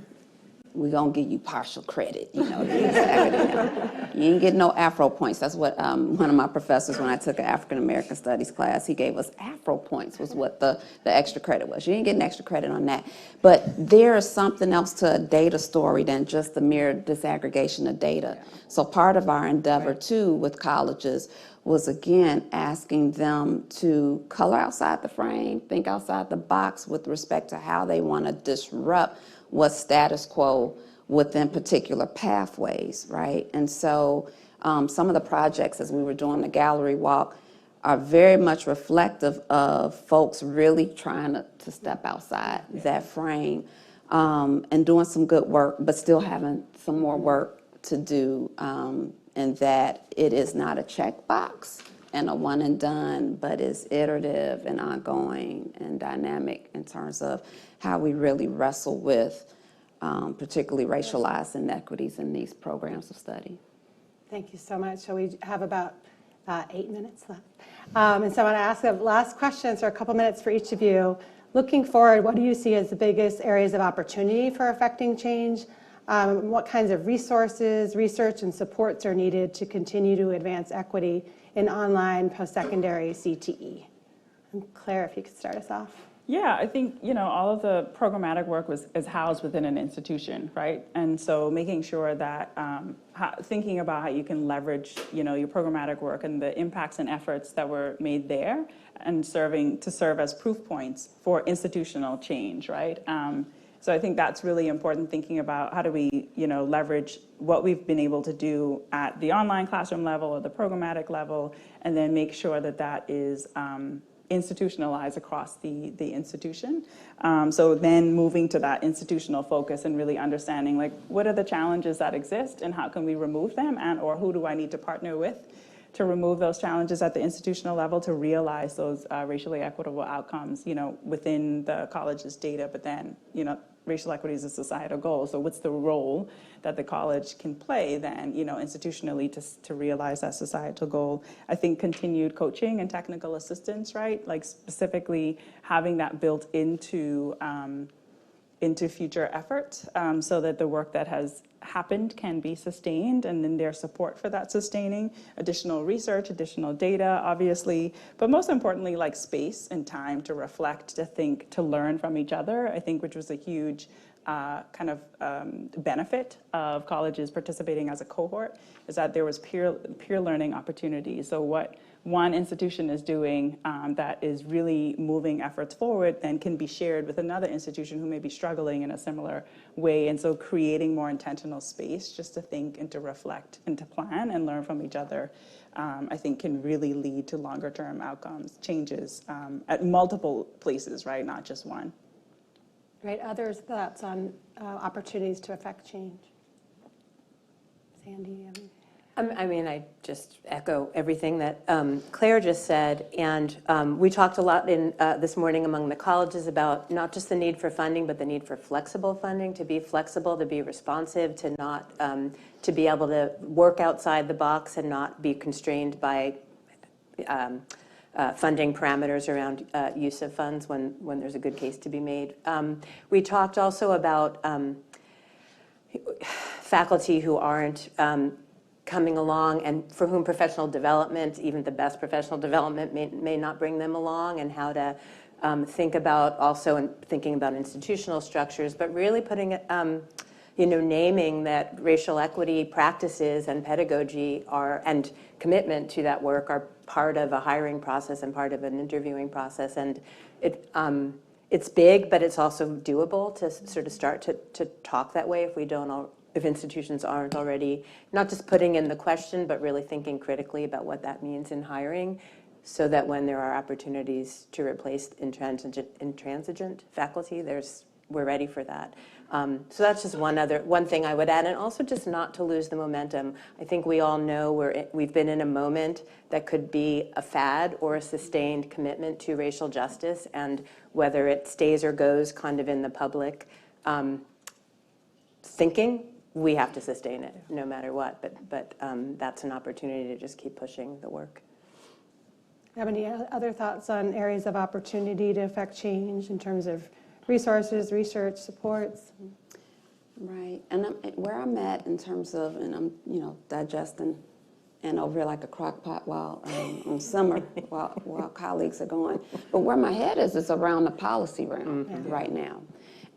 We're going to give you partial credit, you know. You ain't getting no Afro points. That's what one of my professors, when I took an African American Studies class, he gave us Afro points was what the extra credit was. You ain't getting extra credit on that. But there is something else to a data story than just the mere disaggregation of data. So part of our endeavor, too, with colleges was, again, asking them to color outside the frame, think outside the box with respect to how they want to disrupt what's status quo within particular pathways, right? And so some of the projects, as we were doing the gallery walk, are very much reflective of folks really trying to step outside that frame and doing some good work, but still having some more work to do, and that it is not a checkbox and a one and done, but is iterative and ongoing and dynamic in terms of how we really wrestle with particularly racialized inequities in these programs of study. Thank you so much. So we have about 8 minutes left. And so I want to ask the last questions for a couple minutes for each of you. Looking forward, what do you see as the biggest areas of opportunity for affecting change? What kinds of resources, research, and supports are needed to continue to advance equity in online post-secondary CTE? And Claire, if you could start us off. Yeah, I think, all of the programmatic work is housed within an institution, right? And so making sure that thinking about how you can leverage, your programmatic work and the impacts and efforts that were made there and serve as proof points for institutional change, right? So I think that's really important, thinking about how do we, leverage what we've been able to do at the online classroom level or the programmatic level, and then make sure that that is institutionalized across the institution. So then moving to that institutional focus and really understanding, like, what are the challenges that exist and how can we remove them, and or who do I need to partner with to remove those challenges at the institutional level to realize those racially equitable outcomes, within the college's data, but then, racial equity is a societal goal. So what's the role that the college can play then, institutionally to realize that societal goal? I think continued coaching and technical assistance, right? Like specifically having that built into future effort, so that the work that has happened can be sustained, and then their support for that sustaining, additional research, additional data, obviously, but most importantly, like space and time to reflect, to think, to learn from each other, I think, which was a huge benefit of colleges participating as a cohort, is that there was peer learning opportunities. So what one institution is doing that is really moving efforts forward then can be shared with another institution who may be struggling in a similar way. And so creating more intentional space just to think and to reflect and to plan and learn from each other, I think can really lead to longer term outcomes, changes at multiple places, right? Not just one. Great. Others' thoughts on opportunities to affect change? Sandy? I just echo everything that Claire just said, and we talked a lot this morning among the colleges about not just the need for funding, but the need for flexible funding, to be flexible, to be responsive, to not to be able to work outside the box and not be constrained by funding parameters around use of funds when there's a good case to be made. We talked also about faculty who aren't coming along and for whom professional development, even the best professional development, may not bring them along, and how to think about also and thinking about institutional structures, but really putting naming that racial equity practices and pedagogy and commitment to that work are part of a hiring process and part of an interviewing process. And it's big, but it's also doable to sort of start to talk that way if institutions aren't already not just putting in the question, but really thinking critically about what that means in hiring, so that when there are opportunities to replace intransigent faculty, we're ready for that. So that's just one thing I would add, and also just not to lose the momentum. I think we all know we've been in a moment that could be a fad or a sustained commitment to racial justice, and whether it stays or goes kind of in the public thinking, we have to sustain it no matter what. But that's an opportunity to just keep pushing the work. Have any other thoughts on areas of opportunity to affect change in terms of resources, research, supports? Right, and where I'm at in terms of, and I'm, digesting and over here like a crock pot while on summer while colleagues are going. But where my head is around the policy realm right now.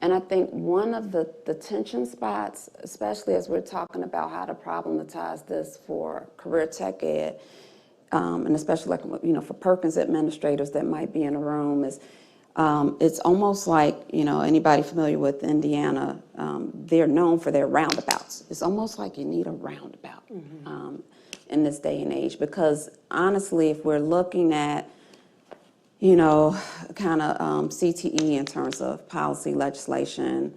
And I think one of the tension spots, especially as we're talking about how to problematize this for career tech ed, and especially like, for Perkins administrators that might be in a room, is it's almost like, anybody familiar with Indiana, they're known for their roundabouts. It's almost like you need a roundabout in this day and age, because honestly, if we're looking at, kind of CTE in terms of policy legislation,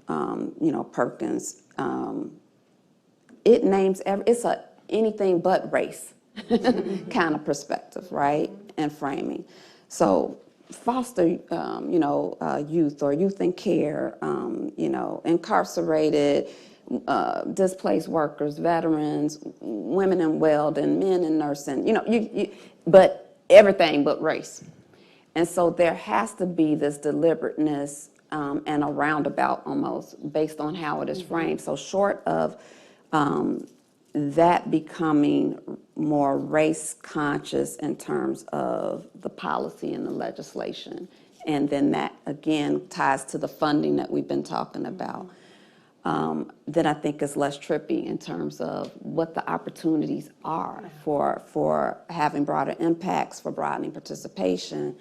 Perkins, it names, it's a anything but race kind of perspective, right, and framing. So foster, youth or youth in care, incarcerated, displaced workers, veterans, women in welding, men in nursing, but everything but race. And so there has to be this deliberateness and a roundabout almost based on how it is framed. So short of that becoming more race conscious in terms of the policy and the legislation, and then that again ties to the funding that we've been talking about, then I think it's less trippy in terms of what the opportunities are for having broader impacts, for broadening participation,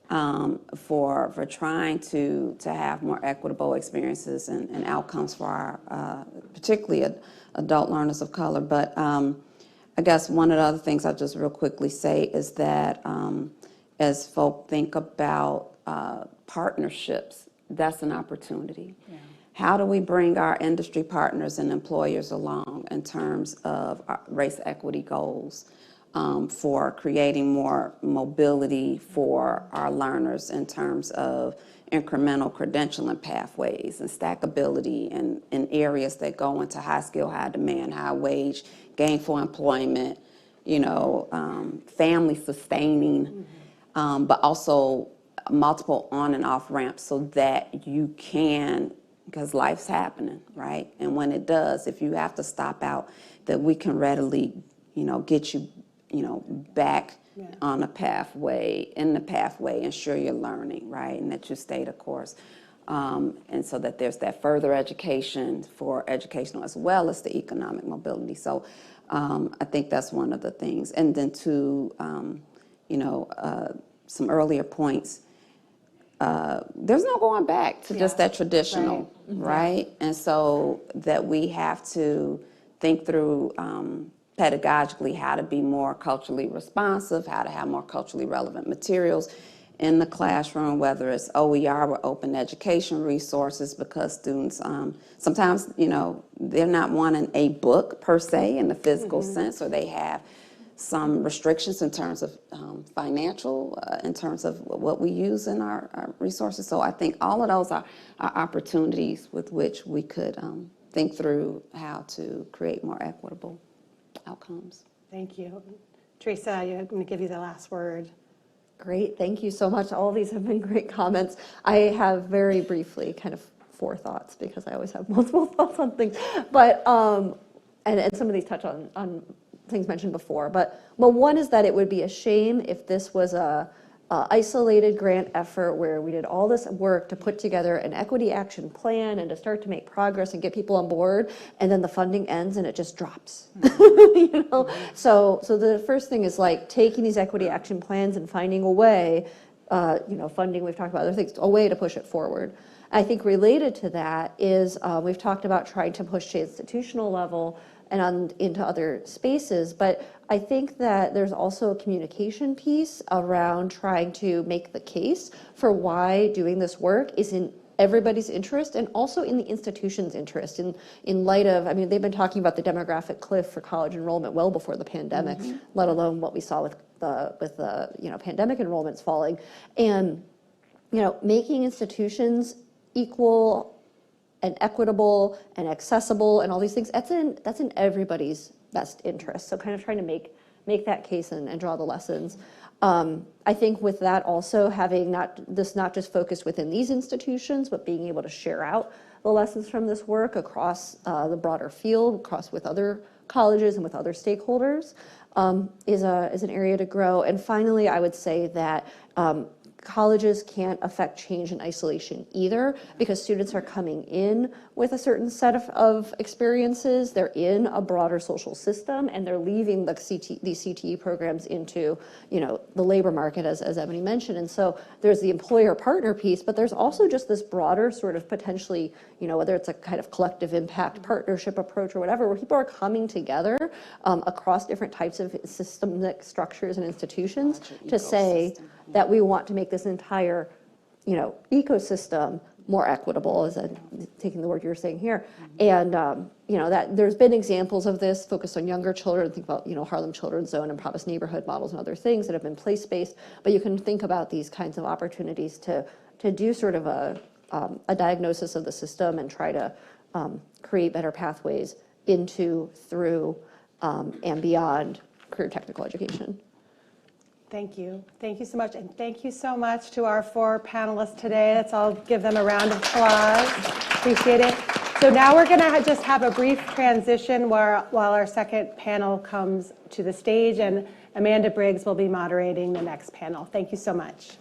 for trying to have more equitable experiences and outcomes for our particularly adult learners of color. But I guess one of the other things I'll just real quickly say is that as folk think about partnerships, that's an opportunity. Yeah. How do we bring our industry partners and employers along in terms of race equity goals for creating more mobility for our learners in terms of incremental credentialing pathways and stackability in areas that go into high skill, high demand, high wage, gainful employment, family sustaining, but also multiple on and off ramps so that you can, because life's happening, right? And when it does, if you have to stop out, that we can readily, get you, back on a pathway, ensure you're learning, right? And that you stay the course. And so that there's that further education for educational as well as the economic mobility. So I think that's one of the things. And then to, some earlier points, there's no going back to just that traditional, right? And so that we have to think through pedagogically how to be more culturally responsive, how to have more culturally relevant materials in the classroom, whether it's OER or open education resources, because students sometimes, they're not wanting a book per se in the physical sense, or they have some restrictions in terms of financial, in terms of what we use in our resources. So I think all of those are opportunities with which we could think through how to create more equitable outcomes. Thank you. Teresa, I'm going to give you the last word. Great, thank you so much. All of these have been great comments. I have very briefly kind of 4 thoughts, because I always have multiple thoughts on things. But, and some of these touch on things mentioned before. But one is that it would be a shame if this was a isolated grant effort where we did all this work to put together an equity action plan and to start to make progress and get people on board, and then the funding ends and it just drops. So the first thing is like taking these equity action plans and finding a way, funding, we've talked about other things, a way to push it forward. I think related to that is we've talked about trying to push to institutional level and into other spaces, but I think that there's also a communication piece around trying to make the case for why doing this work is in everybody's interest and also in the institution's interest in light of, they've been talking about the demographic cliff for college enrollment well before the pandemic, let alone what we saw with the pandemic enrollments falling. And, making institutions equal and equitable and accessible and all these things, that's in everybody's best interest. So kind of trying to make make that case and draw the lessons. I think with that also having not just focused within these institutions, but being able to share out the lessons from this work across the broader field, across with other colleges and with other stakeholders, is an area to grow. And finally, I would say that colleges can't affect change in isolation either, because students are coming in with a certain set of experiences. They're in a broader social system, and they're leaving these CTE programs into, the labor market, as Ebony mentioned. And so there's the employer partner piece, but there's also just this broader sort of potentially, whether it's a kind of collective impact partnership approach or whatever, where people are coming together across different types of systemic structures and institutions to say that we want to make this entire, ecosystem more equitable, as I'm taking the word you're saying here. And, that there's been examples of this focused on younger children. Think about, Harlem Children's Zone and Promise neighborhood models and other things that have been place-based. But you can think about these kinds of opportunities to do sort of a diagnosis of the system and try to create better pathways into, through, and beyond career technical education. Thank you. Thank you so much. And thank you so much to our 4 panelists today. Let's all give them a round of applause. Appreciate it. So now we're going to just have a brief transition while our second panel comes to the stage, and Amanda Briggs will be moderating the next panel. Thank you so much.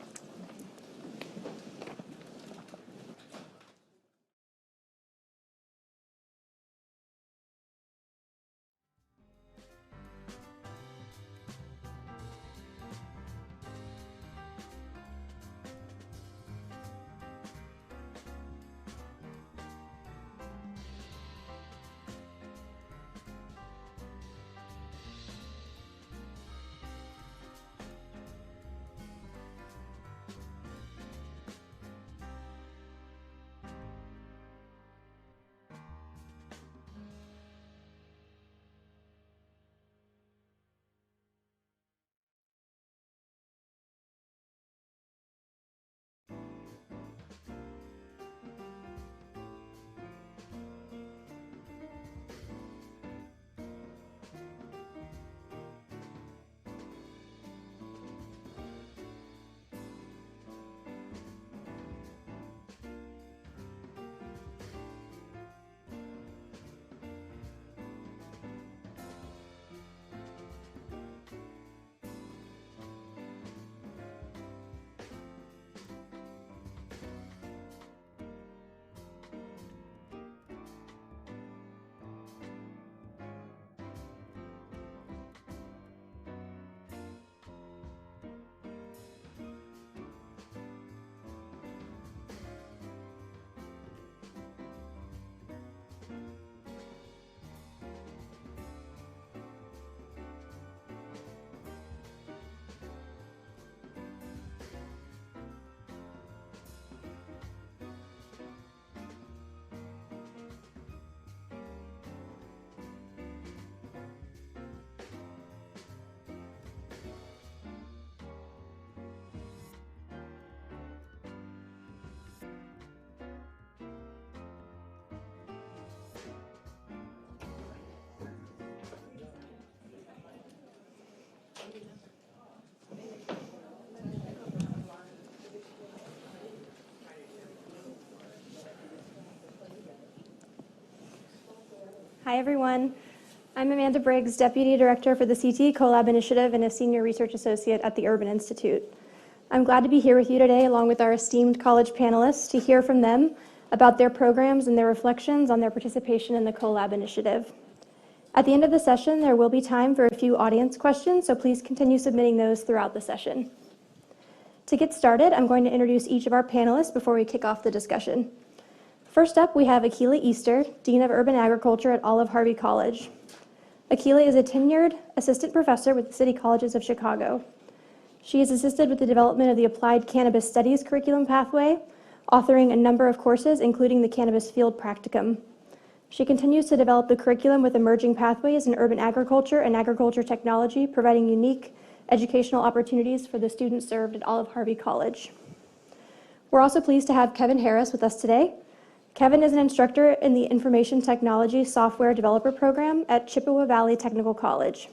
Hi, everyone. I'm Amanda Briggs, Deputy Director for the CTE CoLab Initiative and a Senior Research Associate at the Urban Institute. I'm glad to be here with you today, along with our esteemed college panelists, to hear from them about their programs and their reflections on their participation in the CoLab Initiative. At the end of the session, there will be time for a few audience questions, so please continue submitting those throughout the session. To get started, I'm going to introduce each of our panelists before we kick off the discussion. First up, we have Akilah Easter, Dean of Urban Agriculture at Olive Harvey College. Akilah is a tenured assistant professor with the City Colleges of Chicago. She has assisted with the development of the Applied Cannabis Studies curriculum pathway, authoring a number of courses, including the Cannabis Field Practicum. She continues to develop the curriculum with emerging pathways in urban agriculture and agriculture technology, providing unique educational opportunities for the students served at Olive Harvey College. We're also pleased to have Kevin Harris with us today. Kevin is an instructor in the Information Technology Software Developer Program at Chippewa Valley Technical College.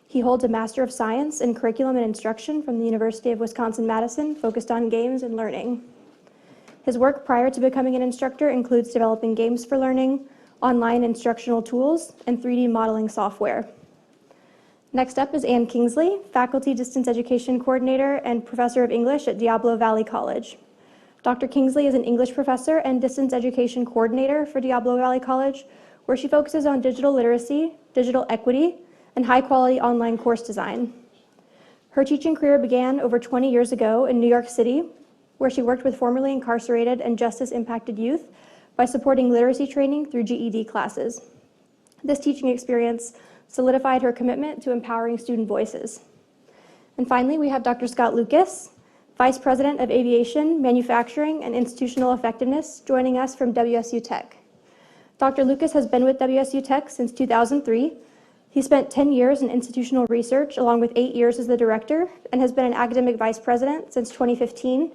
He holds a Master of Science in Curriculum and Instruction from the University of Wisconsin-Madison, focused on games and learning. His work prior to becoming an instructor includes developing games for learning, online instructional tools, and 3D modeling software. Next up is Ann Kingsley, Faculty Distance Education Coordinator and Professor of English at Diablo Valley College. Dr. Kingsley is an English professor and Distance Education Coordinator for Diablo Valley College, where she focuses on digital literacy, digital equity, and high-quality online course design. Her teaching career began over 20 years ago in New York City, where she worked with formerly incarcerated and justice-impacted youth by supporting literacy training through GED classes. This teaching experience solidified her commitment to empowering student voices. And finally, we have Dr. Scott Lucas, Vice President of Aviation, Manufacturing, and Institutional Effectiveness, joining us from WSU Tech. Dr. Lucas has been with WSU Tech since 2003. He spent 10 years in institutional research, along with 8 years as the director, and has been an academic vice president since 2015,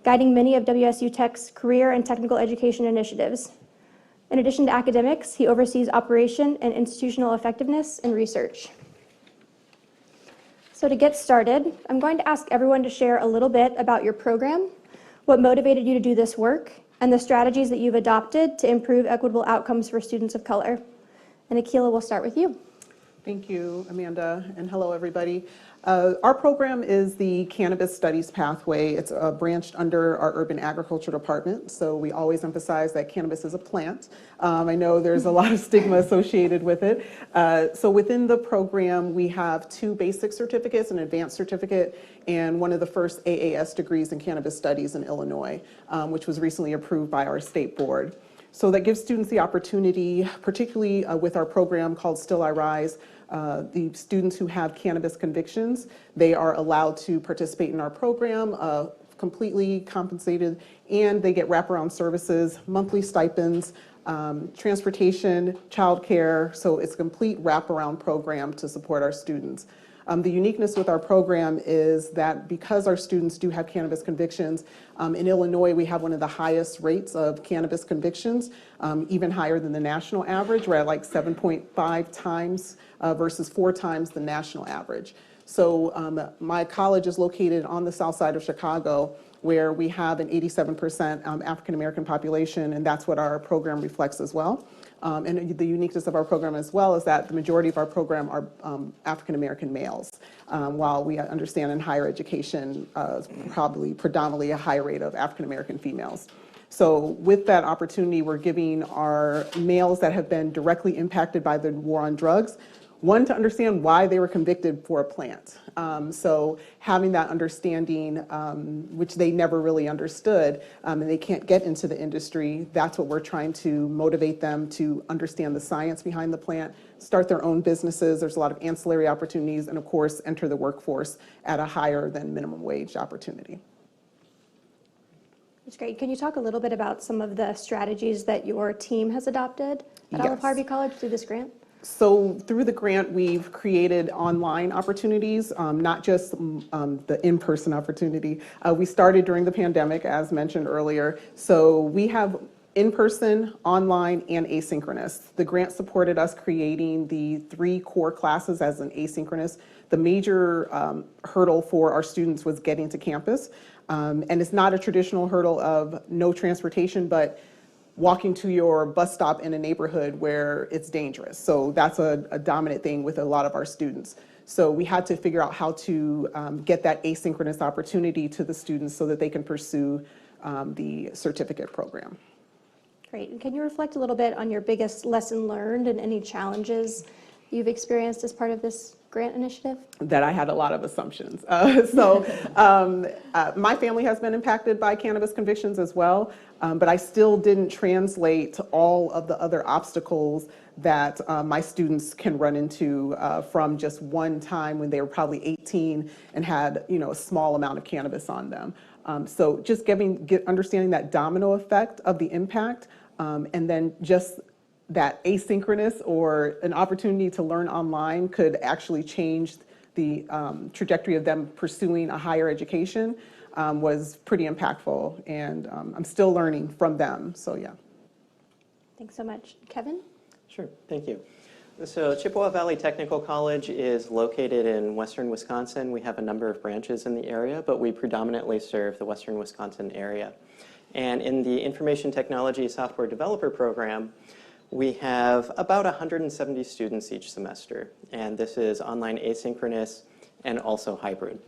guiding many of WSU Tech's career and technical education initiatives. In addition to academics, he oversees operation and institutional effectiveness and research. So to get started, I'm going to ask everyone to share a little bit about your program, what motivated you to do this work, and the strategies that you've adopted to improve equitable outcomes for students of color. And Akila, we'll start with you. Thank you, Amanda, and hello, everybody. Our program is the Cannabis Studies Pathway. It's branched under our Urban Agriculture Department, so we always emphasize that cannabis is a plant. I know there's a lot of stigma associated with it. So within the program, we have 2 basic certificates, an advanced certificate, and one of the first AAS degrees in cannabis studies in Illinois, which was recently approved by our state board. So that gives students the opportunity, particularly with our program called Still I Rise, the students who have cannabis convictions, they are allowed to participate in our program, completely compensated, and they get wraparound services, monthly stipends, transportation, childcare. So it's a complete wraparound program to support our students. The uniqueness with our program is that because our students do have cannabis convictions, in Illinois we have one of the highest rates of cannabis convictions, even higher than the national average. We're at like 7.5 times versus 4 times the national average. So my college is located on the south side of Chicago, where we have an 87% African American population, and that's what our program reflects as well. And the uniqueness of our program as well is that the majority of our program are African American males, while we understand in higher education, probably predominantly a high rate of African American females. So with that opportunity, we're giving our males that have been directly impacted by the war on drugs, one, to understand why they were convicted for a plant. So having that understanding, which they never really understood, and they can't get into the industry, that's what we're trying to motivate them to understand the science behind the plant, start their own businesses. There's a lot of ancillary opportunities, and of course, enter the workforce at a higher than minimum wage opportunity. That's great. Can you talk a little bit about some of the strategies that your team has adopted at Olive Yes. Harvey College through this grant? So through the grant, we've created online opportunities, not just the in-person opportunity. We started during the pandemic, as mentioned earlier. So we have in-person, online, and asynchronous. The grant supported us creating the 3 core classes as an asynchronous. The major hurdle for our students was getting to campus. And it's not a traditional hurdle of no transportation, but walking to your bus stop in a neighborhood where it's dangerous. So that's a dominant thing with a lot of our students. So we had to figure out how to get that asynchronous opportunity to the students so that they can pursue the certificate program. Great. And can you reflect a little bit on your biggest lesson learned and any challenges you've experienced as part of this grant initiative? That I had a lot of assumptions. My family has been impacted by cannabis convictions as well, but I still didn't translate all of the other obstacles that my students can run into from just one time when they were probably 18 and had, a small amount of cannabis on them. So just understanding that domino effect of the impact, and then just that asynchronous or an opportunity to learn online could actually change the trajectory of them pursuing a higher education was pretty impactful, and I'm still learning from them, so yeah. Thanks so much. Kevin? Sure, thank you. So Chippewa Valley Technical College is located in western Wisconsin. We have a number of branches in the area, but we predominantly serve the western Wisconsin area. And in the Information Technology Software Developer Program, we have about 170 students each semester. And this is online asynchronous and also hybrid.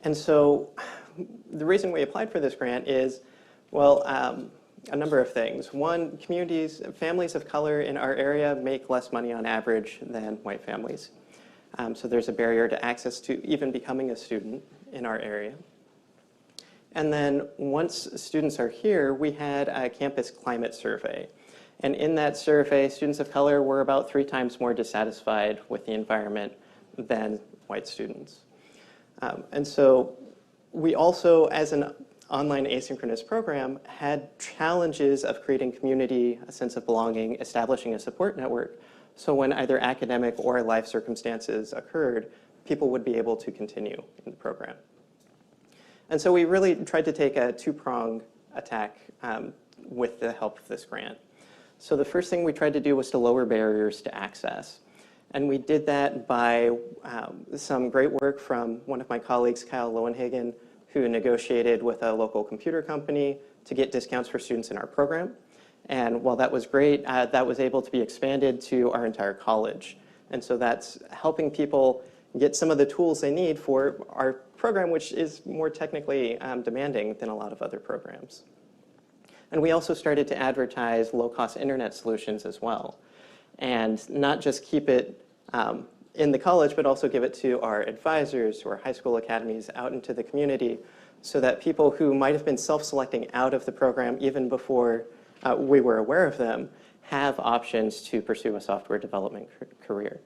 And so the reason we applied for this grant is, well, a number of things. One, families of color in our area make less money on average than white families. So there's a barrier to access to even becoming a student in our area. And then once students are here, we had a campus climate survey. And in that survey, students of color were about 3 times more dissatisfied with the environment than white students. And so we also, as an online asynchronous program, had challenges of creating community, a sense of belonging, establishing a support network. So when either academic or life circumstances occurred, people would be able to continue in the program. And so we really tried to take a 2-pronged attack with the help of this grant. So the first thing we tried to do was to lower barriers to access. And we did that by some great work from one of my colleagues, Kyle Lowenhagen, who negotiated with a local computer company to get discounts for students in our program. And while that was great, that was able to be expanded to our entire college. And so that's helping people get some of the tools they need for our program, which is more technically demanding than a lot of other programs. And we also started to advertise low-cost internet solutions as well. And not just keep it in the college, but also give it to our advisors, to our high school academies, out into the community, so that people who might have been self-selecting out of the program even before we were aware of them have options to pursue a software development career.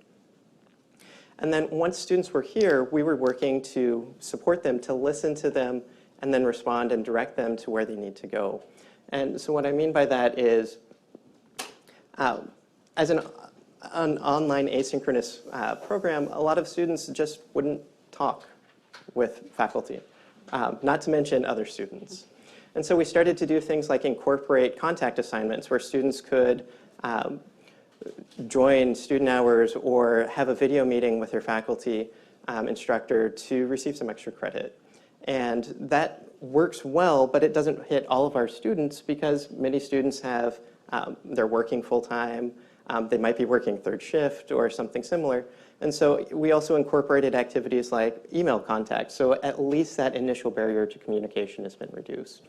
And then once students were here, we were working to support them, to listen to them, and then respond and direct them to where they need to go. And so what I mean by that is, as an online asynchronous program, a lot of students just wouldn't talk with faculty, not to mention other students. And so we started to do things like incorporate contact assignments where students could join student hours or have a video meeting with their faculty instructor to receive some extra credit. And that works well, but it doesn't hit all of our students because many students have, they're working full-time, they might be working 3rd shift or something similar. And so we also incorporated activities like email contact, so at least that initial barrier to communication has been reduced.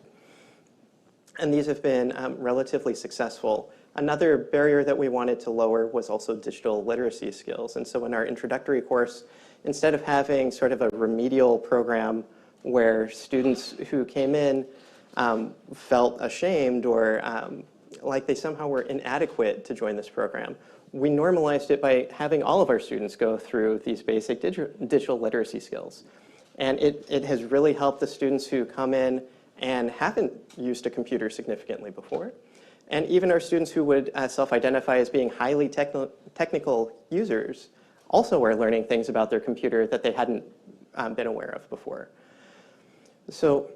And these have been relatively successful. Another barrier that we wanted to lower was also digital literacy skills. And so in our introductory course, instead of having sort of a remedial program where students who came in felt ashamed or like they somehow were inadequate to join this program, we normalized it by having all of our students go through these basic digital literacy skills. And it has really helped the students who come in and haven't used a computer significantly before. And even our students who would self-identify as being highly technical users also are learning things about their computer that they hadn't been aware of before. So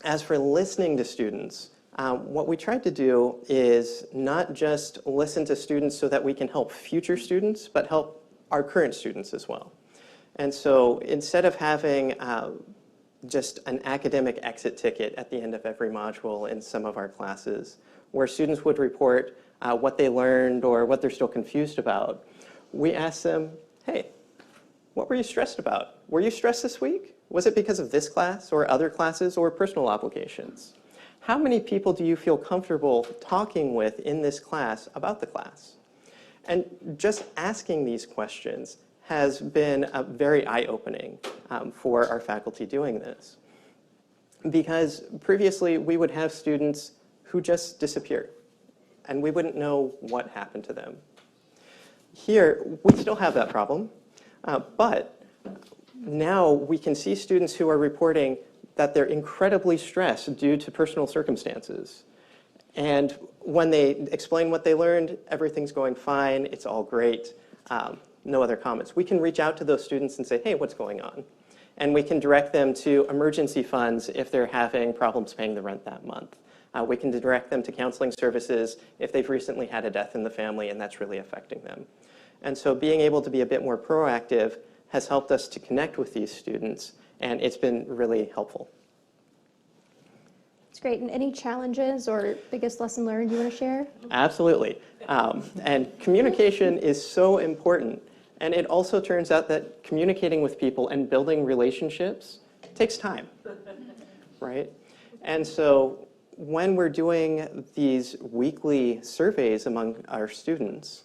as for listening to students, what we tried to do is not just listen to students so that we can help future students, but help our current students as well. And so instead of having just an academic exit ticket at the end of every module in some of our classes, where students would report what they learned or what they're still confused about, we asked them, hey, what were you stressed about? Were you stressed this week? Was it because of this class or other classes or personal obligations? How many people do you feel comfortable talking with in this class about the class? And just asking these questions has been very eye-opening for our faculty doing this. Because previously we would have students who just disappeared and we wouldn't know what happened to them. Here, we still have that problem, but now we can see students who are reporting that they're incredibly stressed due to personal circumstances. And when they explain what they learned, everything's going fine, it's all great, no other comments. We can reach out to those students and say, hey, what's going on? And we can direct them to emergency funds if they're having problems paying the rent that month. We can direct them to counseling services if they've recently had a death in the family and that's really affecting them. And so being able to be a bit more proactive has helped us to connect with these students, and it's been really helpful. It's great. And any challenges or biggest lesson learned you want to share? Absolutely. And communication is so important. And it also turns out that communicating with people and building relationships takes time, right? And so when we're doing these weekly surveys among our students,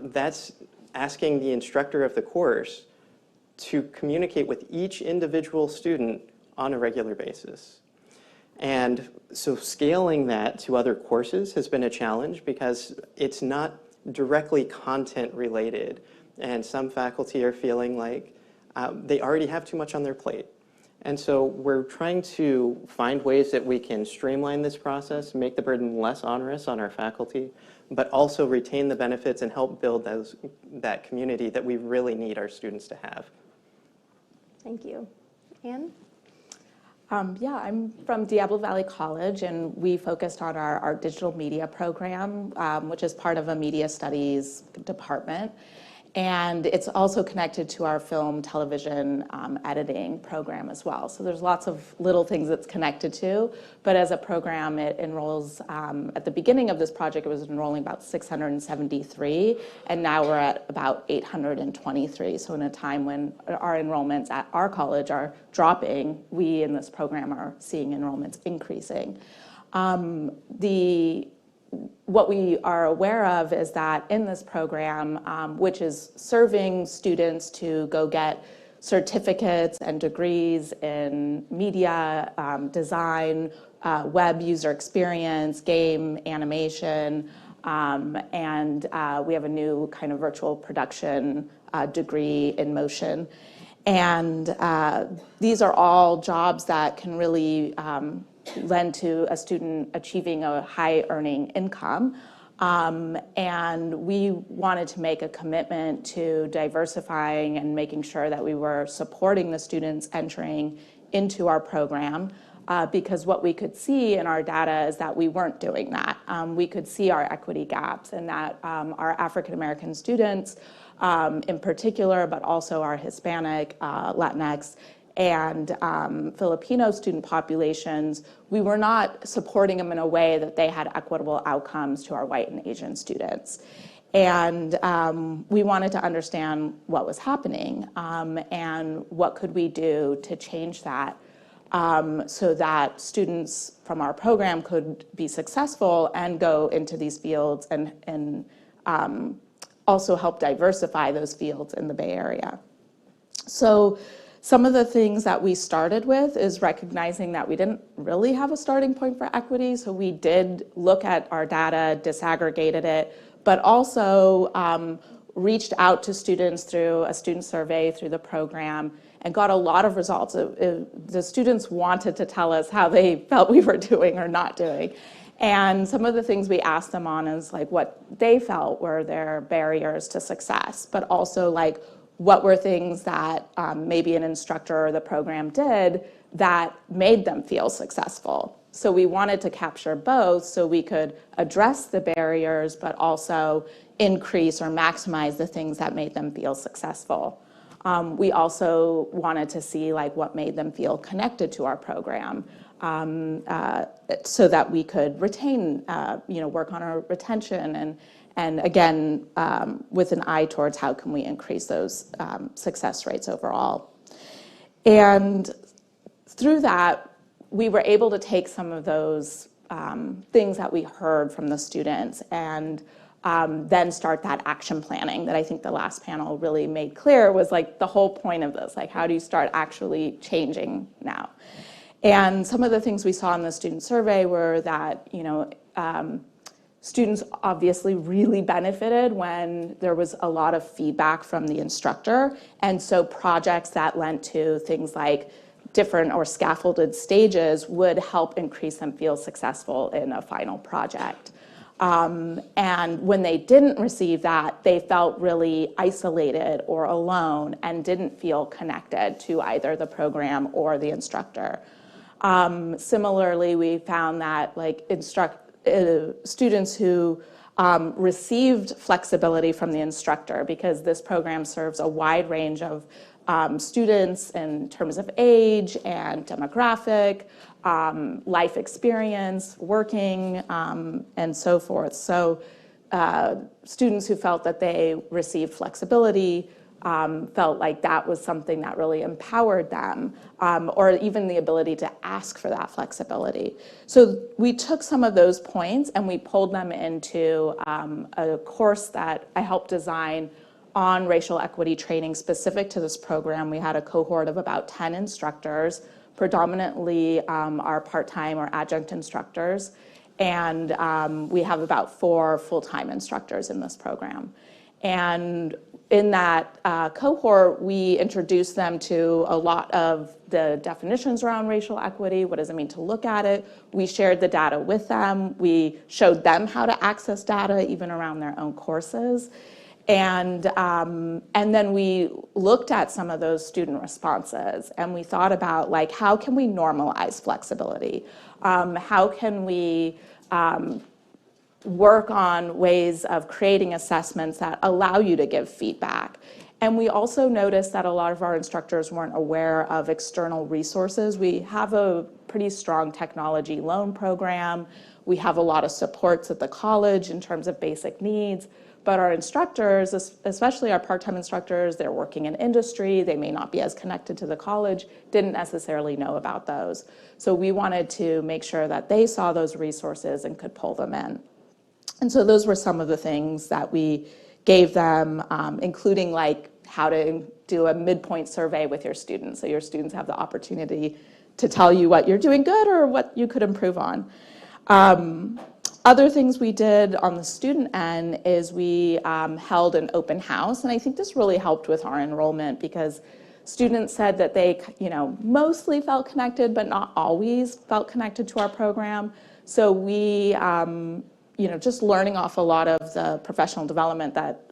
that's asking the instructor of the course to communicate with each individual student on a regular basis. And so scaling that to other courses has been a challenge because it's not directly content related. And some faculty are feeling like they already have too much on their plate. And so we're trying to find ways that we can streamline this process, make the burden less onerous on our faculty, but also retain the benefits and help build that community that we really need our students to have. Thank you. Anne? Yeah, I'm from Diablo Valley College, and we focused on our digital media program, which is part of a media studies department. And it's also connected to our film, television editing program as well. So there's lots of little things it's connected to. But as a program, it enrolls, at the beginning of this project, it was enrolling about 673. And now we're at about 823. So in a time when our enrollments at our college are dropping, we in this program are seeing enrollments increasing. What we are aware of is that in this program, which is serving students to go get certificates and degrees in media, design, web user experience, game, animation, and we have a new kind of virtual production degree in motion. And these are all jobs that can really lend to a student achieving a high earning income. And we wanted to make a commitment to diversifying and making sure that we were supporting the students entering into our program, because what we could see in our data is that we weren't doing that. We could see our equity gaps and that our African American students in particular, but also our Hispanic, Latinx, and Filipino student populations, we were not supporting them in a way that they had equitable outcomes to our white and Asian students. And we wanted to understand what was happening and what could we do to change that so that students from our program could be successful and go into these fields and also help diversify those fields in the Bay Area. So some of the things that we started with is recognizing that we didn't really have a starting point for equity. So we did look at our data, disaggregated it, but also reached out to students through a student survey through the program and got a lot of results. The students wanted to tell us how they felt we were doing or not doing. And some of the things we asked them on is like what they felt were their barriers to success, but also like what were things that maybe an instructor or the program did that made them feel successful. So we wanted to capture both so we could address the barriers, but also increase or maximize the things that made them feel successful. We also wanted to see like what made them feel connected to our program so that we could retain, work on our retention and again, with an eye towards how can we increase those success rates overall. And through that, we were able to take some of those things that we heard from the students and then start that action planning that I think the last panel really made clear was like the whole point of this, like how do you start actually changing now? And some of the things we saw in the student survey were that, students obviously really benefited when there was a lot of feedback from the instructor. And so projects that lent to things like different or scaffolded stages would help increase them feel successful in a final project. And when they didn't receive that, they felt really isolated or alone and didn't feel connected to either the program or the instructor. Similarly, we found that like students who received flexibility from the instructor, because this program serves a wide range of students in terms of age and demographic, life experience, working, and so forth. So students who felt that they received flexibility felt like that was something that really empowered them, or even the ability to ask for that flexibility. So we took some of those points and we pulled them into a course that I helped design on racial equity training specific to this program. We had a cohort of about 10 instructors, predominantly our part-time or adjunct instructors, and we have about 4 full-time instructors in this program. And in that cohort, we introduced them to a lot of the definitions around racial equity. What does it mean to look at it? We shared the data with them. We showed them how to access data, even around their own courses. And then we looked at some of those student responses, and we thought about, like, how can we normalize flexibility? How can we work on ways of creating assessments that allow you to give feedback? And we also noticed that a lot of our instructors weren't aware of external resources. We have a pretty strong technology loan program. We have a lot of supports at the college in terms of basic needs. But our instructors, especially our part-time instructors, they're working in industry, they may not be as connected to the college, didn't necessarily know about those. So we wanted to make sure that they saw those resources and could pull them in. And so those were some of the things that we gave them, including like how to do a midpoint survey with your students. So your students have the opportunity to tell you what you're doing good or what you could improve on. Other things we did on the student end is we held an open house, and I think this really helped with our enrollment because students said that they, mostly felt connected, but not always felt connected to our program. So we, just learning off a lot of the professional development that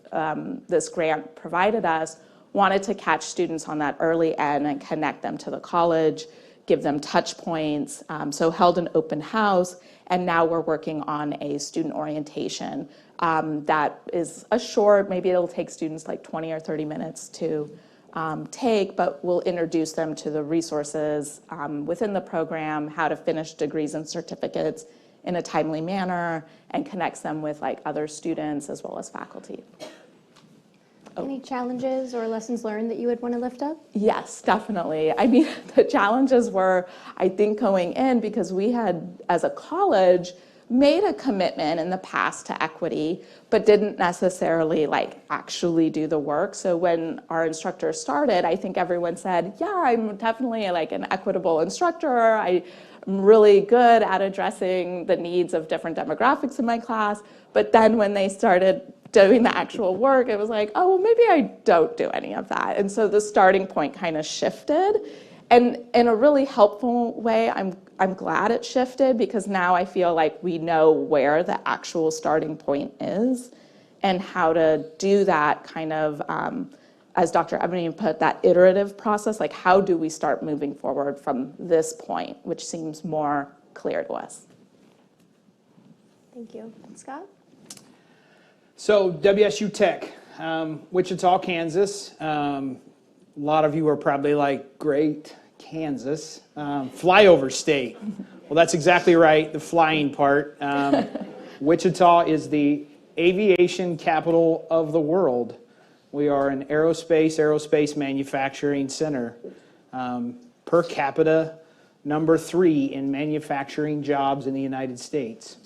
this grant provided us, wanted to catch students on that early end and connect them to the college, give them touch points. So held an open house. And now we're working on a student orientation that is a short, maybe it'll take students like 20 or 30 minutes to take, but we'll introduce them to the resources within the program, how to finish degrees and certificates in a timely manner, and connects them with like other students as well as faculty. Any challenges or lessons learned that you would want to lift up? Yes, definitely. I mean, the challenges were, I think, going in because we had, as a college, made a commitment in the past to equity, but didn't necessarily like actually do the work. So when our instructors started, I think everyone said, yeah, I'm definitely like an equitable instructor. I'm really good at addressing the needs of different demographics in my class. But then when they started doing the actual work, it was like, oh, well, maybe I don't do any of that. And so the starting point kind of shifted. And in a really helpful way, I'm glad it shifted because now I feel like we know where the actual starting point is and how to do that kind of, as Dr. Ebony put, that iterative process, like how do we start moving forward from this point, which seems more clear to us. Thank you. Scott? So WSU Tech, Wichita, Kansas. A lot of you are probably like, great, Kansas. Flyover state. Well, that's exactly right, the flying part. Wichita is the aviation capital of the world. We are an aerospace manufacturing center. Per capita, number 3 in manufacturing jobs in the United States.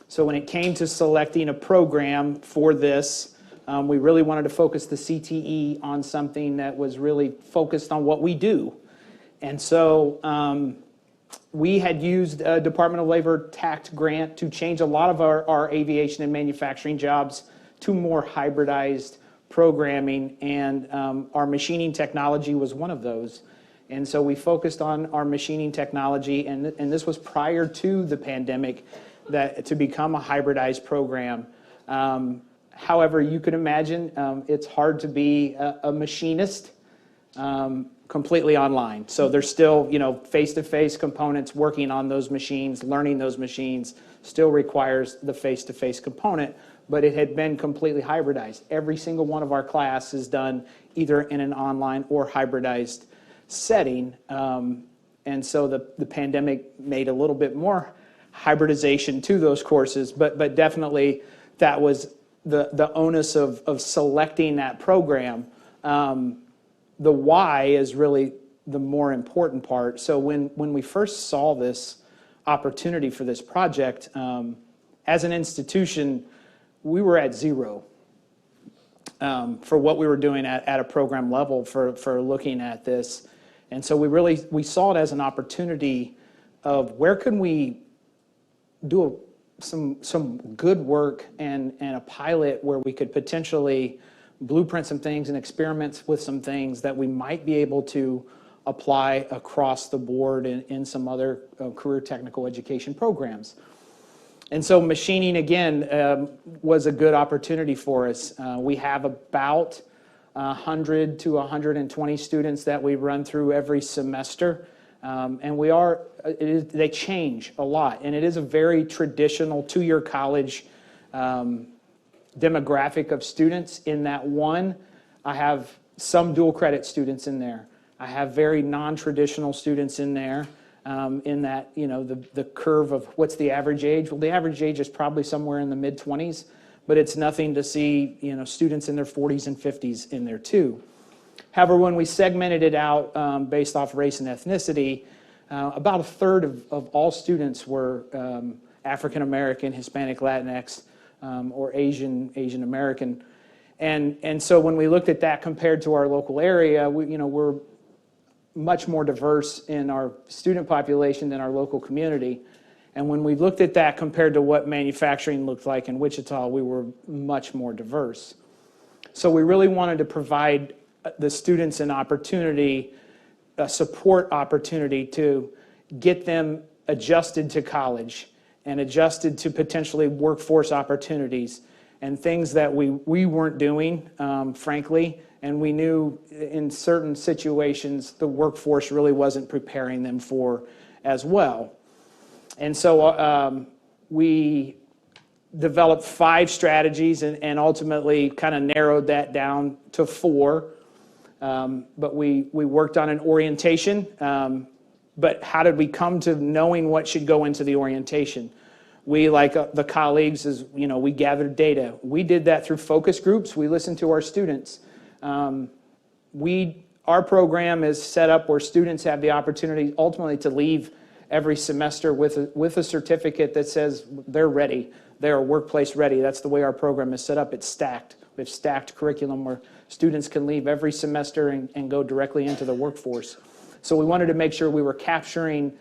So when it came to selecting a program for this, we really wanted to focus the CTE on something that was really focused on what we do. And so we had used a Department of Labor TACT grant to change a lot of our aviation and manufacturing jobs to more hybridized programming, and our machining technology was one of those. And so we focused on our machining technology, and this was prior to the pandemic, that to become a hybridized program. However, you can imagine it's hard to be a machinist completely online. So there's still, face-to-face components, working on those machines, learning those machines still requires the face-to-face component, but it had been completely hybridized. Every single one of our class is done either in an online or hybridized setting. And so the pandemic made a little bit more hybridization to those courses, but definitely that was the onus of selecting that program. The why is really the more important part. So when we first saw this opportunity for this project, as an institution, we were at zero for what we were doing at a program level for looking at this. And so we saw it as an opportunity of where can we do some good work and a pilot where we could potentially blueprint some things and experiments with some things that we might be able to apply across the board in some other career technical education programs. And so machining, again, was a good opportunity for us. We have about 100 to 120 students that we run through every semester. And they change a lot. And it is a very traditional two-year college demographic of students. In that one, I have some dual credit students in there. I have very non-traditional students in there. In that, the curve of what's the average age? Well, the average age is probably somewhere in the mid-20s, but it's nothing to see, students in their 40s and 50s in there too. However, when we segmented it out based off race and ethnicity, about a third of all students were African American, Hispanic, Latinx, or Asian American. And so when we looked at that compared to our local area, we're much more diverse in our student population than our local community. And when we looked at that compared to what manufacturing looked like in Wichita, we were much more diverse. So we really wanted to provide the students an opportunity, a support opportunity to get them adjusted to college and adjusted to potentially workforce opportunities and things that we weren't doing, frankly, and we knew in certain situations the workforce really wasn't preparing them for as well. And so we developed 5 strategies and ultimately kind of narrowed that down to 4. But we worked on an orientation. But how did we come to knowing what should go into the orientation? We, like the colleagues, we gathered data. We did that through focus groups. We listened to our students. Our program is set up where students have the opportunity ultimately to leave every semester with a certificate that says they're ready. They're workplace ready. That's the way our program is set up. It's stacked. We have stacked curriculum where students can leave every semester and go directly into the workforce. So we wanted to make sure we were capturing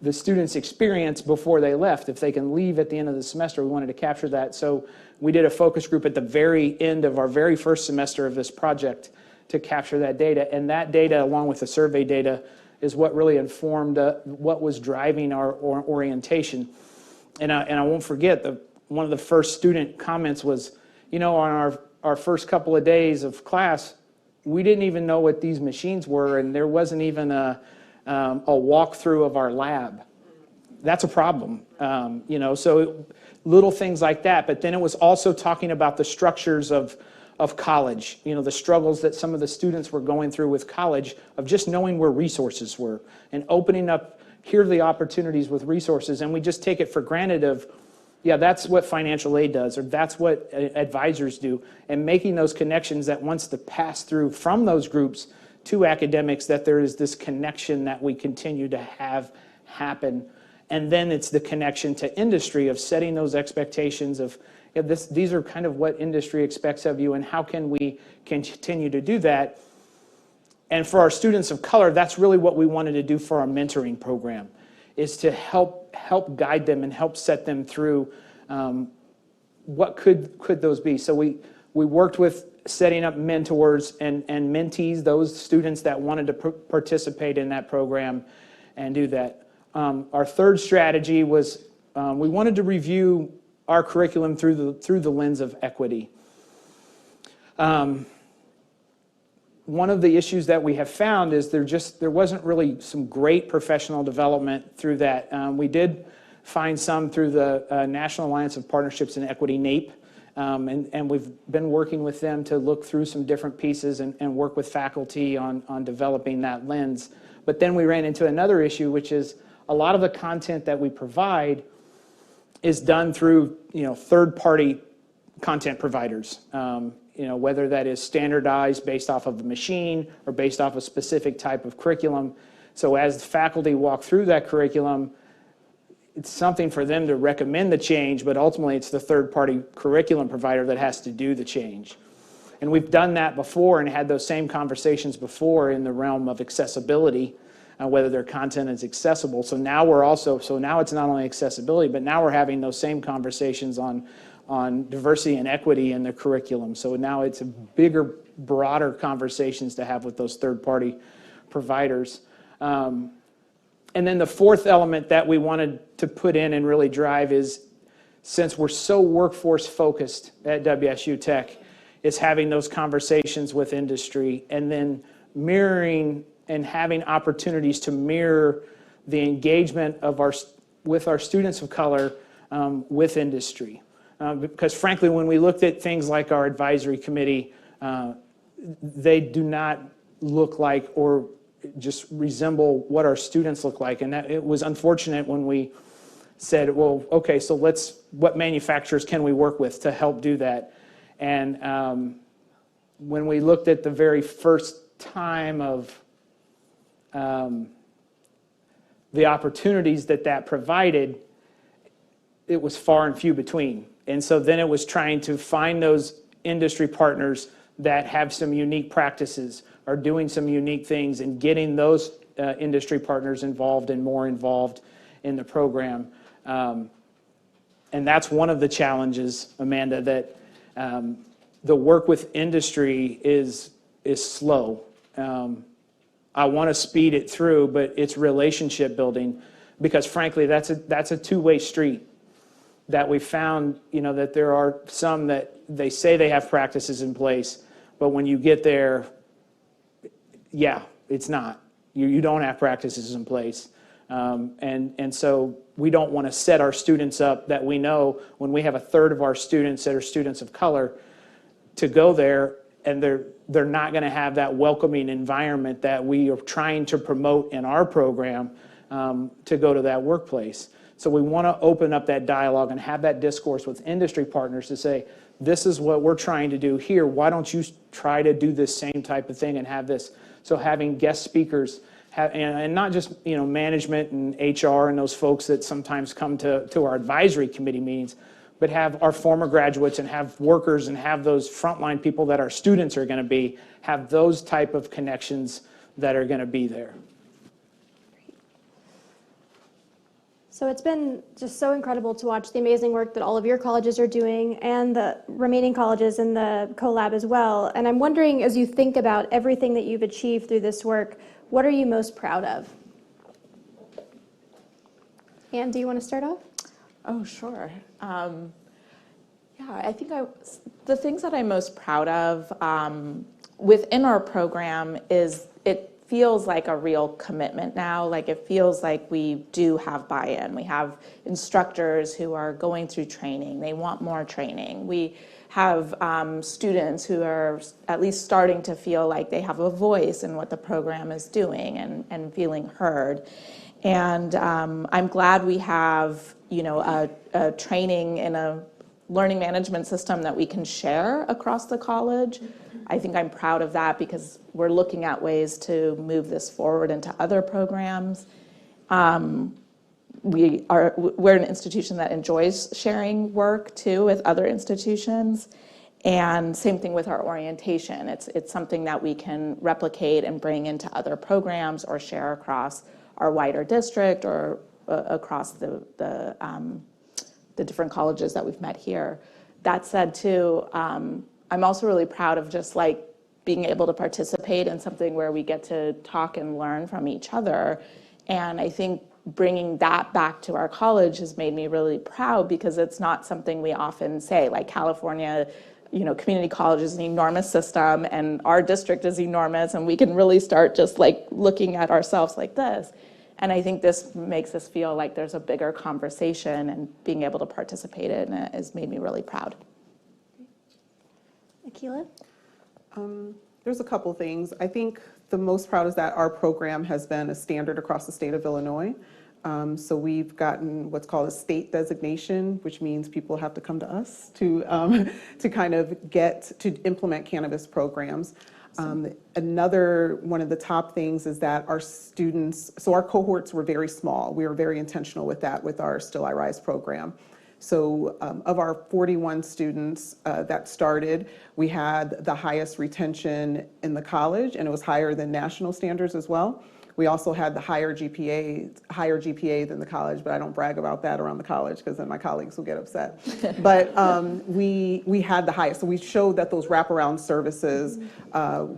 the students' experience before they left. If they can leave at the end of the semester, we wanted to capture that. So we did a focus group at the very end of our very first semester of this project to capture that data. And that data, along with the survey data, is what really informed what was driving our orientation. And I won't forget, one of the first student comments was, on our first couple of days of class, we didn't even know what these machines were, and there wasn't even a walkthrough of our lab. That's a problem, so little things like that. But then it was also talking about the structures of college, the struggles that some of the students were going through with college, of just knowing where resources were and opening up, here are the opportunities with resources. And we just take it for granted of, yeah, that's what financial aid does, or that's what advisors do, and making those connections that wants to pass through from those groups to academics, that there is this connection that we continue to have happen. And then it's the connection to industry of setting those expectations of, these are kind of what industry expects of you, and how can we continue to do that? And for our students of color, that's really what we wanted to do for our mentoring program, is to help guide them and help set them through what could those be. So we worked with setting up mentors and mentees, those students that wanted to participate in that program and do that. Our third strategy was we wanted to review our curriculum through the lens of equity. one of the issues that we have found is there wasn't really some great professional development through that. We did find some through the National Alliance of Partnerships and Equity, NAEP, and we've been working with them to look through some different pieces and work with faculty on developing that lens. But then we ran into another issue, which is a lot of the content that we provide is done through third-party content providers. Whether that is standardized based off of a machine or based off a specific type of curriculum. So as the faculty walk through that curriculum, it's something for them to recommend the change, but ultimately it's the third-party curriculum provider that has to do the change. And we've done that before and had those same conversations before in the realm of accessibility, whether their content is accessible. So now it's not only accessibility, but now we're having those same conversations on diversity and equity in the curriculum. So now it's a bigger, broader conversations to have with those third-party providers. And then the fourth element that we wanted to put in and really drive is, since we're so workforce focused at WSU Tech, is having those conversations with industry and then mirroring and having opportunities to mirror the engagement with our students of color with industry. Because frankly, when we looked at things like our advisory committee, they do not look like or just resemble what our students look like. And it was unfortunate when we said, well, okay, so what manufacturers can we work with to help do that? And when we looked at the very first time of the opportunities that provided, it was far and few between. And so then it was trying to find those industry partners that have some unique practices, are doing some unique things, and getting those industry partners involved and more involved in the program. And that's one of the challenges, Amanda, that the work with industry is slow. I want to speed it through, but it's relationship building, because frankly, that's a two-way street. That we found, that there are some that they say they have practices in place, but when you get there, yeah, it's not. You don't have practices in place. And so we don't want to set our students up that we know when we have a third of our students that are students of color to go there, and they're not going to have that welcoming environment that we are trying to promote in our program to go to that workplace. So we want to open up that dialogue and have that discourse with industry partners to say, this is what we're trying to do here. Why don't you try to do this same type of thing and have this? So having guest speakers, and not just management and HR and those folks that sometimes come to our advisory committee meetings, but have our former graduates and have workers and have those frontline people that our students are going to be, have those type of connections that are going to be there. So it's been just so incredible to watch the amazing work that all of your colleges are doing and the remaining colleges in the CoLab as well. And I'm wondering, as you think about everything that you've achieved through this work, what are you most proud of? Anne, do you want to start off? Oh, sure. I think the things that I'm most proud of within our program is it feels like a real commitment now. Like it feels like we do have buy-in. We have instructors who are going through training. They want more training. We have students who are at least starting to feel like they have a voice in what the program is doing and feeling heard. And I'm glad we have, a training in a learning management system that we can share across the college. I think I'm proud of that because we're looking at ways to move this forward into other programs. We're an institution that enjoys sharing work too with other institutions, and same thing with our orientation. It's something that we can replicate and bring into other programs or share across our wider district or across the different colleges that we've met here. That said too, I'm also really proud of just like being able to participate in something where we get to talk and learn from each other. And I think bringing that back to our college has made me really proud because it's not something we often say. Like California community college is an enormous system and our district is enormous, and we can really start just like looking at ourselves like this. And I think this makes us feel like there's a bigger conversation, and being able to participate in it has made me really proud. Akila? There's a couple things. I think the most proud is that our program has been a standard across the state of Illinois. So we've gotten what's called a state designation, which means people have to come to us to kind of get to implement cannabis programs. Another one of the top things is that our students, so our cohorts were very small. We were very intentional with that with our Still I Rise program. So of our 41 students that started, we had the highest retention in the college, and it was higher than national standards as well. We also had the higher GPA than the college, but I don't brag about that around the college because then my colleagues will get upset. But we had the highest. So we showed that those wraparound services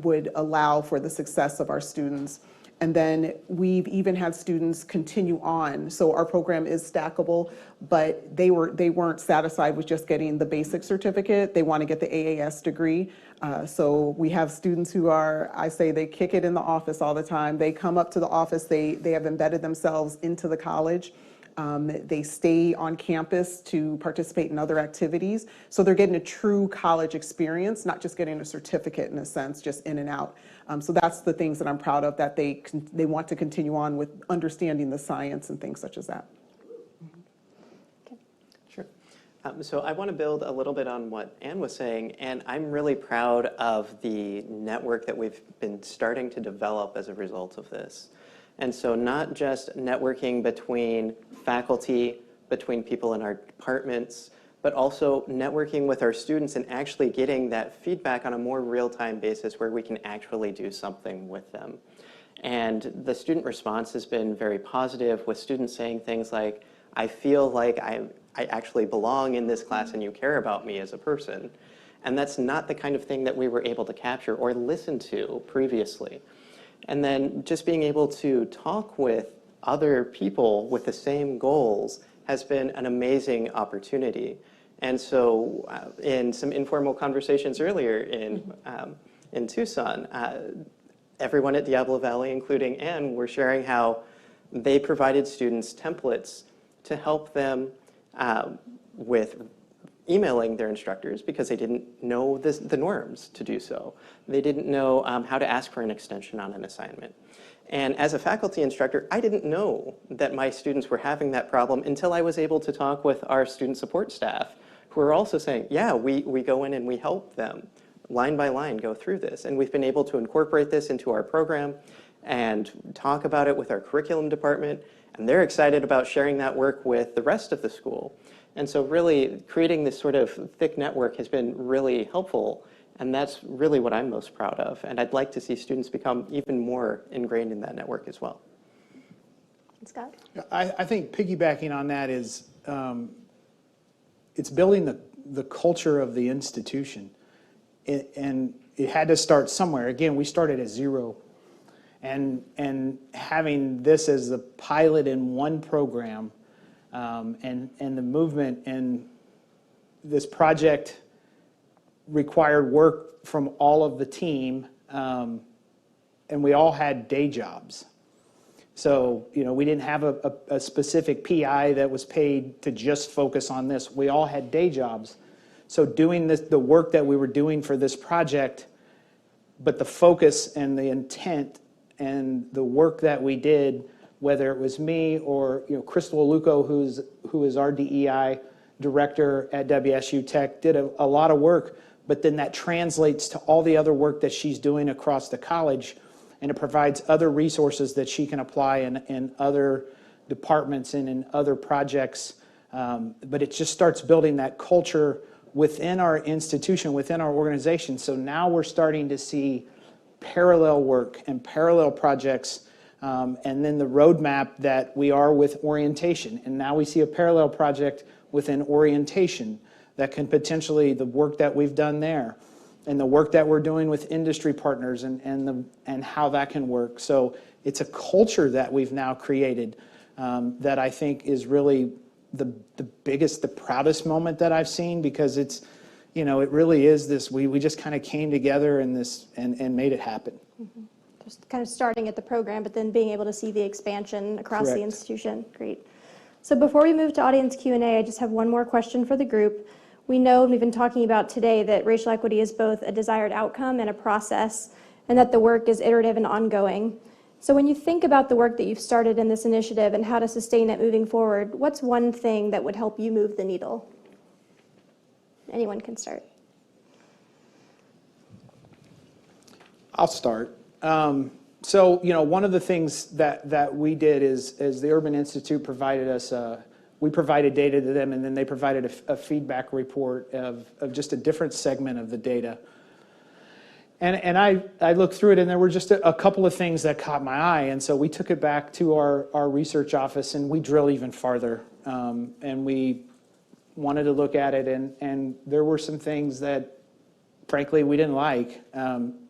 would allow for the success of our students. And then we've even had students continue on. So our program is stackable, but they weren't satisfied with just getting the basic certificate. They want to get the AAS degree. So we have students who are, I say they kick it in the office all the time. They come up to the office, they have embedded themselves into the college. They stay on campus to participate in other activities. So they're getting a true college experience, not just getting a certificate in a sense, just in and out. So that's the things that I'm proud of, that they want to continue on with understanding the science and things such as that. Sure. So I want to build a little bit on what Anne was saying, and I'm really proud of the network that we've been starting to develop as a result of this. And so not just networking between faculty, between people in our departments, but also networking with our students and actually getting that feedback on a more real-time basis where we can actually do something with them. And the student response has been very positive, with students saying things like, I feel like I actually belong in this class and you care about me as a person. And that's not the kind of thing that we were able to capture or listen to previously. And then just being able to talk with other people with the same goals has been an amazing opportunity. And so in some informal conversations earlier in Tucson, everyone at Diablo Valley, including Anne, were sharing how they provided students templates to help them with emailing their instructors because they didn't know the norms to do so. They didn't know how to ask for an extension on an assignment. And as a faculty instructor, I didn't know that my students were having that problem until I was able to talk with our student support staff, who are also saying, yeah, we go in and we help them line by line go through this. And we've been able to incorporate this into our program and talk about it with our curriculum department. And they're excited about sharing that work with the rest of the school. And so really creating this sort of thick network has been really helpful. And that's really what I'm most proud of. And I'd like to see students become even more ingrained in that network as well. Scott? I think piggybacking on that is it's building the culture of the institution. And it had to start somewhere. Again, we started at zero. And having this as the pilot in one program and the movement and this project required work from all of the team, and we all had day jobs. So, we didn't have a specific PI that was paid to just focus on this. We all had day jobs. So doing the work that we were doing for this project, but the focus and the intent and the work that we did, whether it was me or Crystal Aluko, who is our DEI director at WSU Tech, did a lot of work, but then that translates to all the other work that she's doing across the college, and it provides other resources that she can apply in other departments and in other projects. But it just starts building that culture within our institution, within our organization. So now we're starting to see parallel work and parallel projects, and then the roadmap that we are with orientation. And now we see a parallel project within orientation that can potentially, the work that we've done there and the work that we're doing with industry partners and how that can work. So it's a culture that we've now created that I think is really the biggest, the proudest moment that I've seen, because it really is this, we just kind of came together in this and made it happen. Just kind of starting at the program, but then being able to see the expansion across the Correct. institution. Great. So before we move to audience Q&A, I just have one more question for the group. We know, and we've been talking about today, that racial equity is both a desired outcome and a process, and that the work is iterative and ongoing. So when you think about the work that you've started in this initiative and how to sustain it moving forward, what's one thing that would help you move the needle? Anyone can start. I'll start. So, one of the things that we did is the Urban Institute provided us, we provided data to them, and then they provided a feedback report of just a different segment of the data. And I looked through it, and there were just a couple of things that caught my eye, and so we took it back to our research office, and we drilled even farther, and we wanted to look at it, and there were some things that, frankly, we didn't like,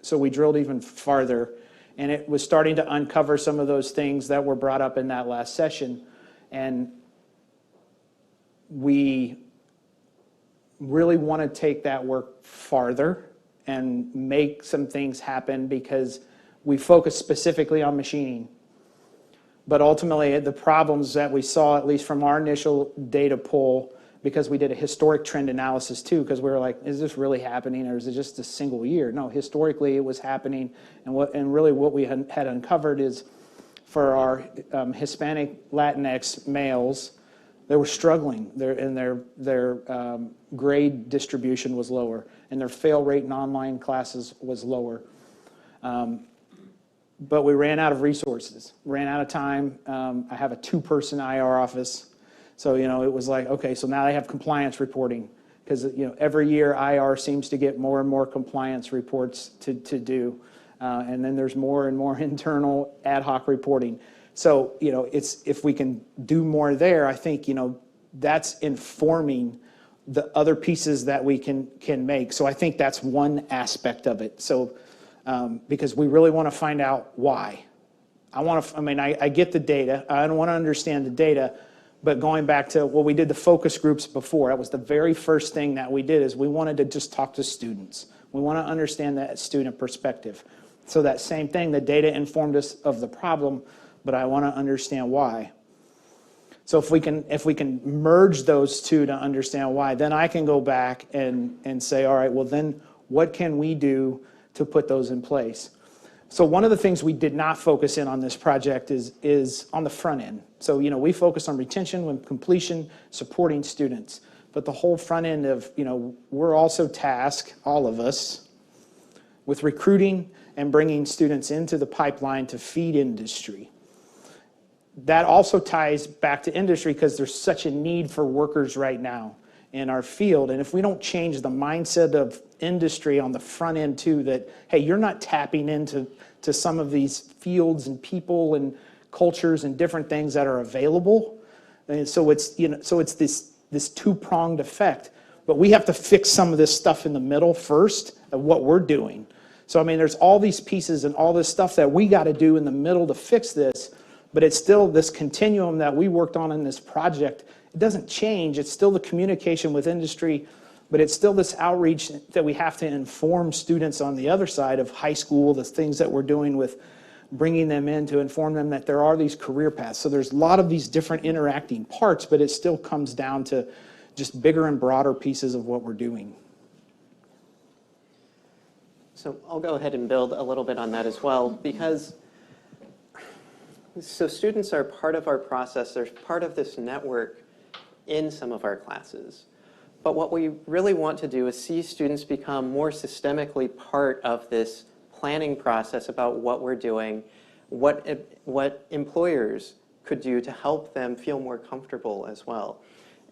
so we drilled even farther, and it was starting to uncover some of those things that were brought up in that last session, and we really want to take that work farther and make some things happen, because we focus specifically on machining. But ultimately, the problems that we saw, at least from our initial data pull, because we did a historic trend analysis too, because we were like, is this really happening, or is it just a single year? No, historically it was happening, and really what we had uncovered is for our Hispanic Latinx males, they were struggling. Their grade distribution was lower, and their fail rate in online classes was lower. But we ran out of resources, ran out of time. I have a 2-person IR office. So, it was like, okay, so now they have compliance reporting, because, every year IR seems to get more and more compliance reports to do. And then there's more and more internal ad hoc reporting. So, if we can do more there, I think, that's informing the other pieces that we can make. So I think that's one aspect of it. So, because we really want to find out why. I get the data. I don't want to understand the data. But going back to, we did the focus groups before. That was the very first thing that we did, is we wanted to just talk to students. We want to understand that student perspective. So that same thing, the data informed us of the problem, but I want to understand why. So if we can merge those two to understand why, then I can go back and say, all right, well then what can we do to put those in place? So one of the things we did not focus in on this project is on the front end. So, we focus on retention, when completion, supporting students. But the whole front end of, we're also tasked, all of us, with recruiting and bringing students into the pipeline to feed industry. That also ties back to industry, because there's such a need for workers right now in our field. And if we don't change the mindset of industry on the front end too, that, hey, you're not tapping into some of these fields and people and cultures and different things that are available. And so it's, this two-pronged effect. But we have to fix some of this stuff in the middle first of what we're doing. So, there's all these pieces and all this stuff that we got to do in the middle to fix this. But it's still this continuum that we worked on in this project. It doesn't change. It's still the communication with industry, but it's still this outreach that we have to inform students on the other side of high school, the things that we're doing with bringing them in to inform them that there are these career paths. So there's a lot of these different interacting parts, but it still comes down to just bigger and broader pieces of what we're doing. So I'll go ahead and build a little bit on that as well, because students are part of our process. They're part of this network in some of our classes. But what we really want to do is see students become more systemically part of this planning process about what we're doing, what employers could do to help them feel more comfortable as well.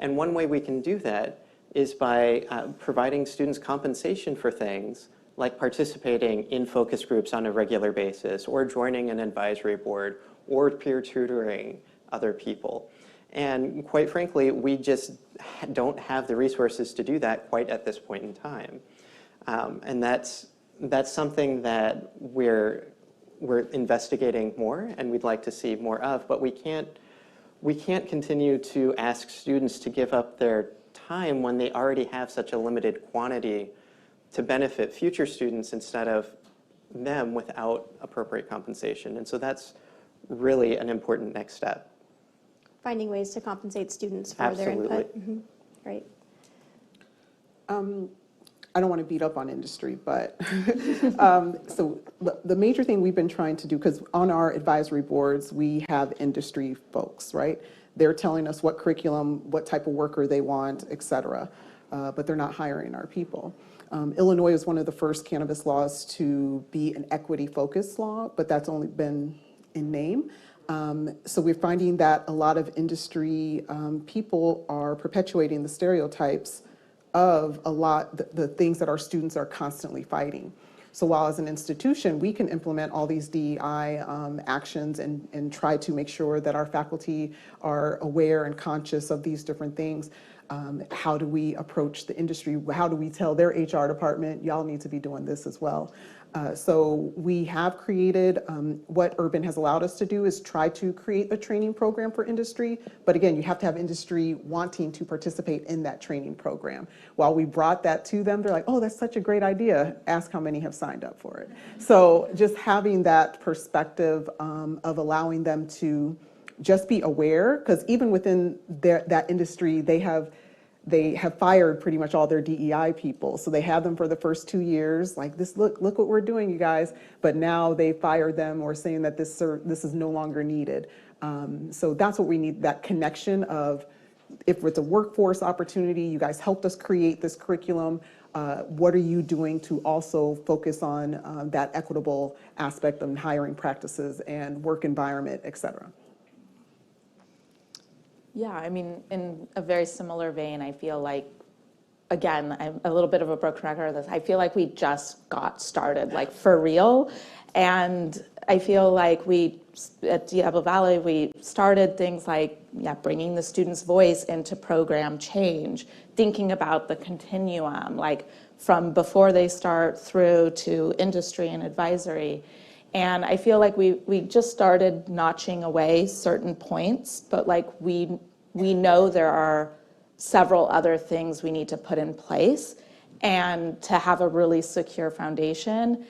And one way we can do that is by providing students compensation for things like participating in focus groups on a regular basis, or joining an advisory board, or peer tutoring other people. And quite frankly, we just don't have the resources to do that quite at this point in time. And that's something that we're investigating more, and we'd like to see more of, but we can't continue to ask students to give up their time when they already have such a limited quantity to benefit future students instead of them without appropriate compensation. And so that's really an important next step. Finding ways to compensate students for their input. Right. I don't want to beat up on industry, but so the major thing we've been trying to do, because on our advisory boards, we have industry folks, right? They're telling us what curriculum, what type of worker they want, et cetera, but they're not hiring our people. Illinois is one of the first cannabis laws to be an equity-focused law, but that's only been in name. So we're finding that a lot of industry people are perpetuating the stereotypes of the things that our students are constantly fighting. So while as an institution, we can implement all these DEI actions and try to make sure that our faculty are aware and conscious of these different things, how do we approach the industry? How do we tell their HR department, y'all need to be doing this as well? So we have created, what Urban has allowed us to do is try to create a training program for industry. But again, you have to have industry wanting to participate in that training program. While we brought that to them, they're like, oh, that's such a great idea. Ask how many have signed up for it. So just having that perspective of allowing them to just be aware, because even within that industry, they have fired pretty much all their DEI people. So they have them for the first 2 years, like this, look what we're doing, you guys. But now they fired them or saying that this is no longer needed. So that's what we need, that connection of, if it's a workforce opportunity, you guys helped us create this curriculum. What are you doing to also focus on that equitable aspect of hiring practices and work environment, et cetera? Yeah, I mean, in a very similar vein, I feel like, again, I'm a little bit of a broken record of this. I feel like we just got started, like for real. And I feel like at Diablo Valley, we started things like, bringing the student's voice into program change, thinking about the continuum, like from before they start through to industry and advisory. And I feel like we just started notching away certain points, but like we know there are several other things we need to put in place and to have a really secure foundation.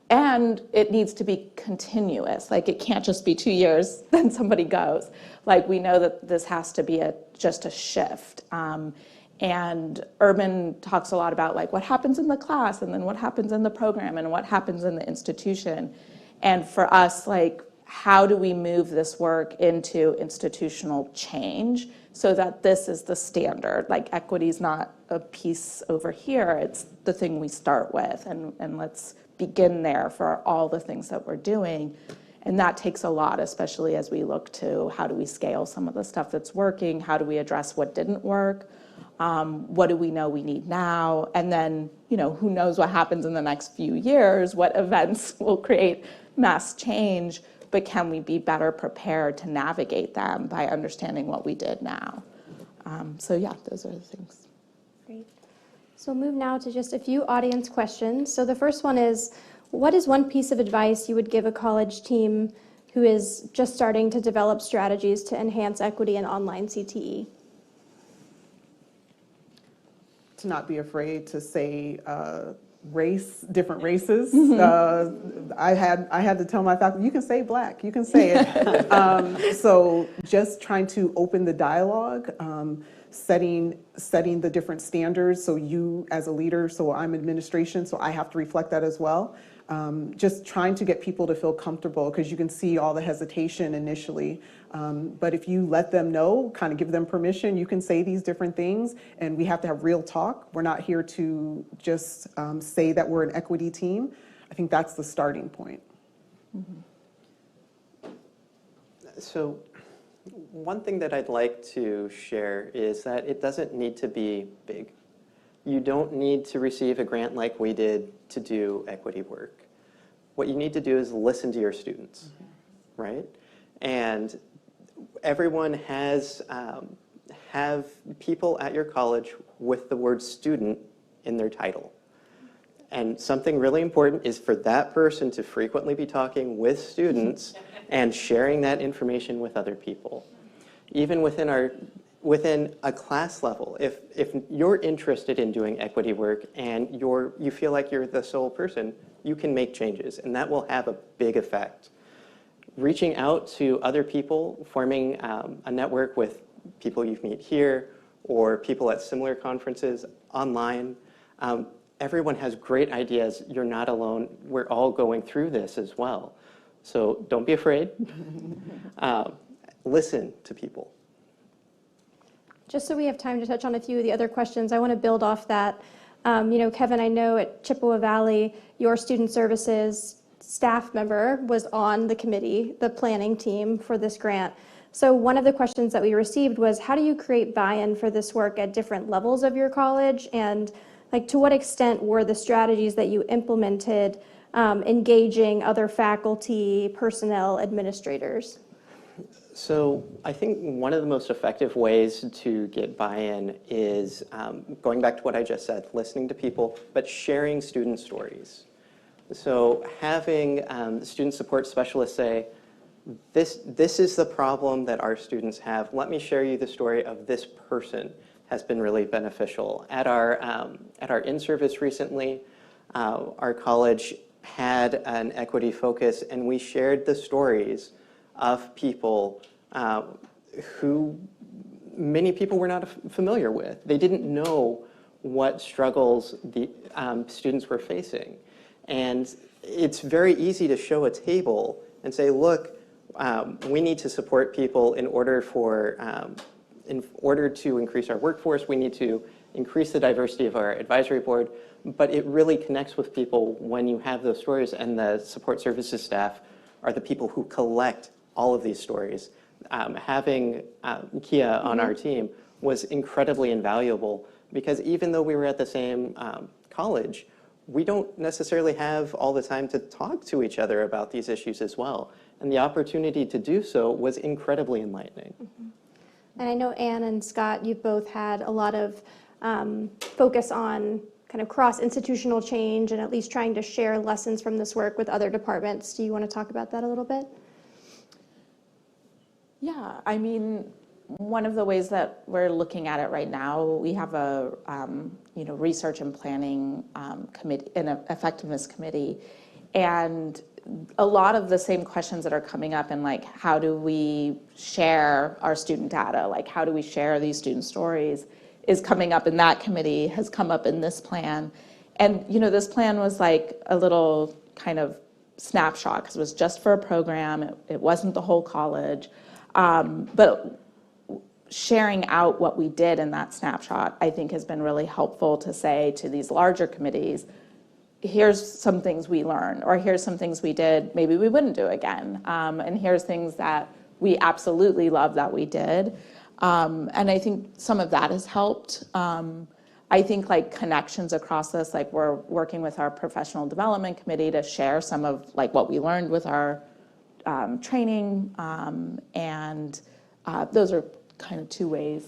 And it needs to be continuous. Like it can't just be 2 years, then somebody goes. Like we know that this has to be just a shift. And Urban talks a lot about like what happens in the class and then what happens in the program and what happens in the institution. And for us, like, how do we move this work into institutional change so that this is the standard? Like, equity is not a piece over here, it's the thing we start with, and let's begin there for all the things that we're doing. And that takes a lot, especially as we look to how do we scale some of the stuff that's working, how do we address what didn't work, what do we know we need now, and then, who knows what happens in the next few years, what events will create mass change, but can we be better prepared to navigate them by understanding what we did now? So those are the things. Great. So we'll move now to just a few audience questions. So the first one is, what is one piece of advice you would give a college team who is just starting to develop strategies to enhance equity in online CTE? To not be afraid to say different races. I had to tell my faculty, you can say Black, you can say it. So just trying to open the dialogue, setting the different standards. So you as a leader, so I'm administration, so I have to reflect that as well. Just trying to get people to feel comfortable, because you can see all the hesitation initially. But if you let them know, kind of give them permission, you can say these different things, and we have to have real talk. We're not here to just say that we're an equity team. I think that's the starting point. So one thing that I'd like to share is that it doesn't need to be big. You don't need to receive a grant like we did to do equity work. What you need to do is listen to your students, right? And everyone have people at your college with the word student in their title. And something really important is for that person to frequently be talking with students and sharing that information with other people. Even within our within a class level, if you're interested in doing equity work and you feel like you're the sole person, you can make changes, and that will have a big effect. Reaching out to other people, forming a network with people you meet here or people at similar conferences online. Everyone has great ideas. You're not alone. We're all going through this as well. So don't be afraid. Listen to people. Just so we have time to touch on a few of the other questions, I want to build off that. Kevin, I know at Chippewa Valley, your student services staff member was on the committee, the planning team for this grant. So one of the questions that we received was, how do you create buy-in for this work at different levels of your college? And to what extent were the strategies that you implemented engaging other faculty, personnel, administrators? So I think one of the most effective ways to get buy-in is going back to what I just said, listening to people, but sharing student stories. So having the student support specialist say, this is the problem that our students have. Let me share you the story of this person has been really beneficial. At our in-service recently, our college had an equity focus, and we shared the stories of people who many people were not familiar with. They didn't know what struggles the students were facing. And it's very easy to show a table and say, look, we need to support people in order to increase our workforce. We need to increase the diversity of our advisory board. But it really connects with people when you have those stories, and the support services staff are the people who collect all of these stories. Having Kia on our team was incredibly invaluable, because even though we were at the same college, we don't necessarily have all the time to talk to each other about these issues as well. And the opportunity to do so was incredibly enlightening. Mm-hmm. And I know Anne and Scott, you've both had a lot of focus on kind of cross-institutional change and at least trying to share lessons from this work with other departments. Do you want to talk about that a little bit? Yeah, I mean, one of the ways that we're looking at it right now, we have a research and planning committee, an effectiveness committee, and a lot of the same questions that are coming up in how do we share our student data, how do we share these student stories, is coming up in that committee, has come up in this plan. And this plan was a little kind of snapshot, because it was just for a program, it wasn't the whole college. But sharing out what we did in that snapshot, I think, has been really helpful to say to these larger committees, here's some things we learned, or here's some things we did maybe we wouldn't do again, and here's things that we absolutely love that we did. And I think some of that has helped. I think connections across this, we're working with our professional development committee to share some of what we learned with our training, and those are kind of two ways.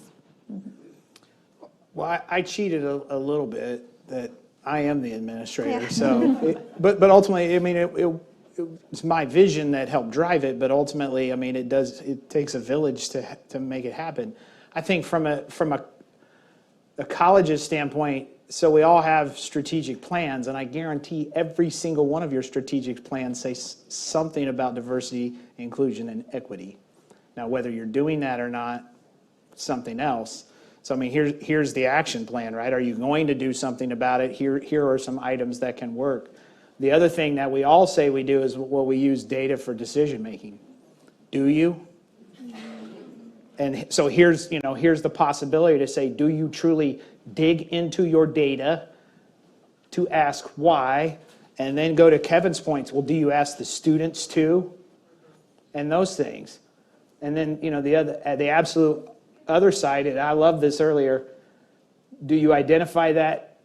Well, I cheated a little bit that I am the administrator. Yeah. So, but ultimately, I mean, it's my vision that helped drive it. But ultimately, I mean, it takes a village to make it happen. I think from a college's standpoint, so we all have strategic plans, and I guarantee every single one of your strategic plans says something about diversity, inclusion, and equity. Now, whether you're doing that or not, something else. So, I mean, here's the action plan, right? Are you going to do something about it? Here are some items that can work. The other thing that we all say we do is, well, we use data for decision making. Do you? And so here's the possibility to say, do you truly dig into your data to ask why? And then go to Kevin's points. Well, do you ask the students too? And those things. And then, the absolute other side, and I love this earlier, do you identify that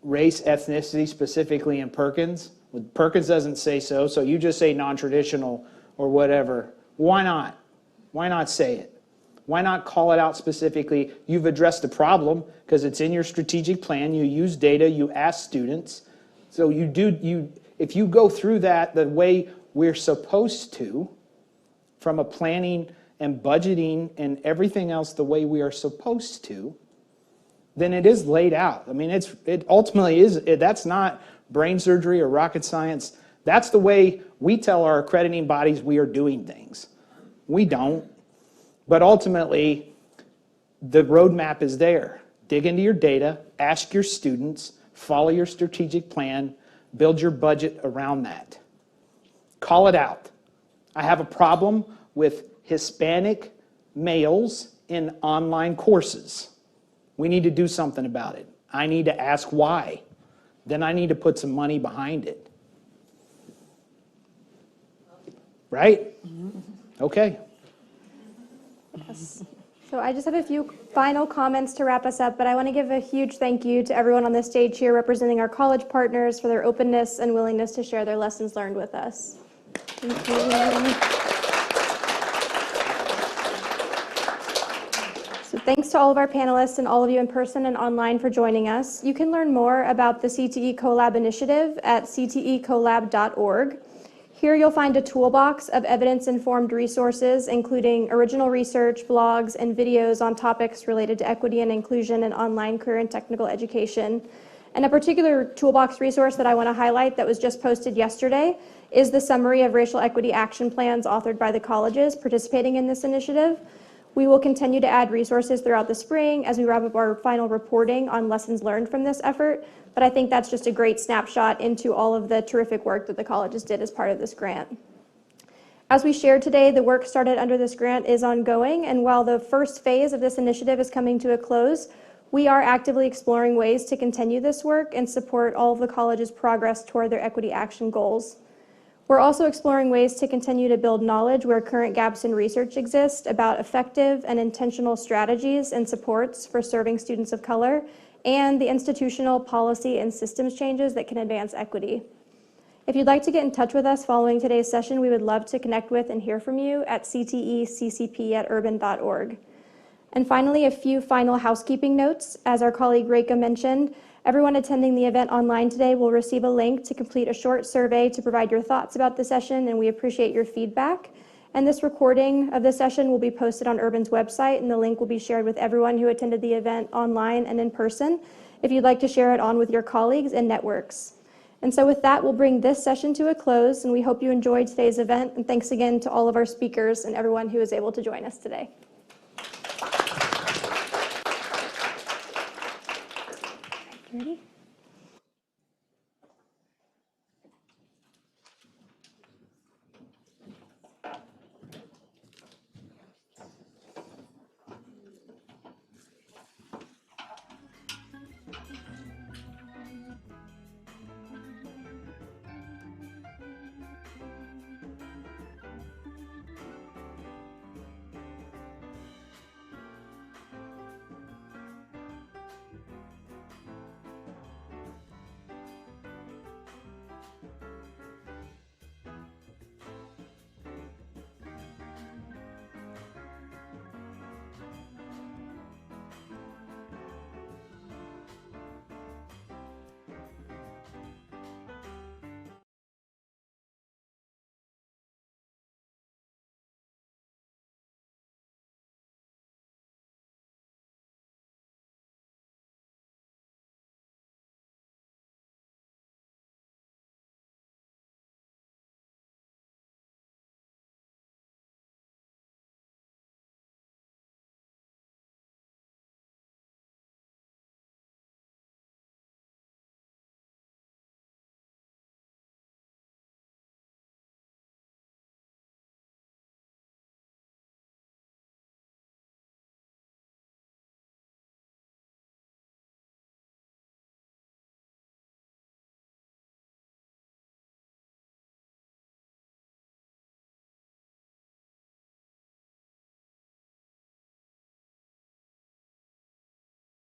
race, ethnicity specifically in Perkins? Well, Perkins doesn't say so, so you just say non-traditional or whatever. Why not? Why not say it? Why not call it out specifically? You've addressed the problem because it's in your strategic plan. You use data, you ask students. So if you go through that the way we're supposed to, from a planning and budgeting and everything else the way we are supposed to, then it is laid out. I mean, it ultimately is, that's not brain surgery or rocket science. That's the way we tell our accrediting bodies we are doing things. We don't. But ultimately, the roadmap is there. Dig into your data, ask your students, follow your strategic plan, build your budget around that. Call it out. I have a problem with Hispanic males in online courses. We need to do something about it. I need to ask why. Then I need to put some money behind it. Right? Okay. So I just have a few final comments to wrap us up, but I want to give a huge thank you to everyone on the stage here representing our college partners for their openness and willingness to share their lessons learned with us. Thank you. So thanks to all of our panelists and all of you in person and online for joining us. You can learn more about the CTE CoLab initiative at ctecolab.org. Here you'll find a toolbox of evidence-informed resources, including original research, blogs, and videos on topics related to equity and inclusion in online career and technical education. And a particular toolbox resource that I want to highlight that was just posted yesterday is the summary of racial equity action plans authored by the colleges participating in this initiative. We will continue to add resources throughout the spring as we wrap up our final reporting on lessons learned from this effort, but I think that's just a great snapshot into all of the terrific work that the colleges did as part of this grant. As we shared today, the work started under this grant is ongoing, and while the first phase of this initiative is coming to a close, we are actively exploring ways to continue this work and support all of the college's progress toward their equity action goals. We're also exploring ways to continue to build knowledge where current gaps in research exist about effective and intentional strategies and supports for serving students of color and the institutional policy and systems changes that can advance equity. If you'd like to get in touch with us following today's session, we would love to connect with and hear from you at cteccp@urban.org. And finally, a few final housekeeping notes. As our colleague Reka mentioned, everyone attending the event online today will receive a link to complete a short survey to provide your thoughts about the session, and we appreciate your feedback. And this recording of the session will be posted on Urban's website, and the link will be shared with everyone who attended the event online and in person if you'd like to share it on with your colleagues and networks. And so with that, we'll bring this session to a close, and we hope you enjoyed today's event. And thanks again to all of our speakers and everyone who was able to join us today. Ready?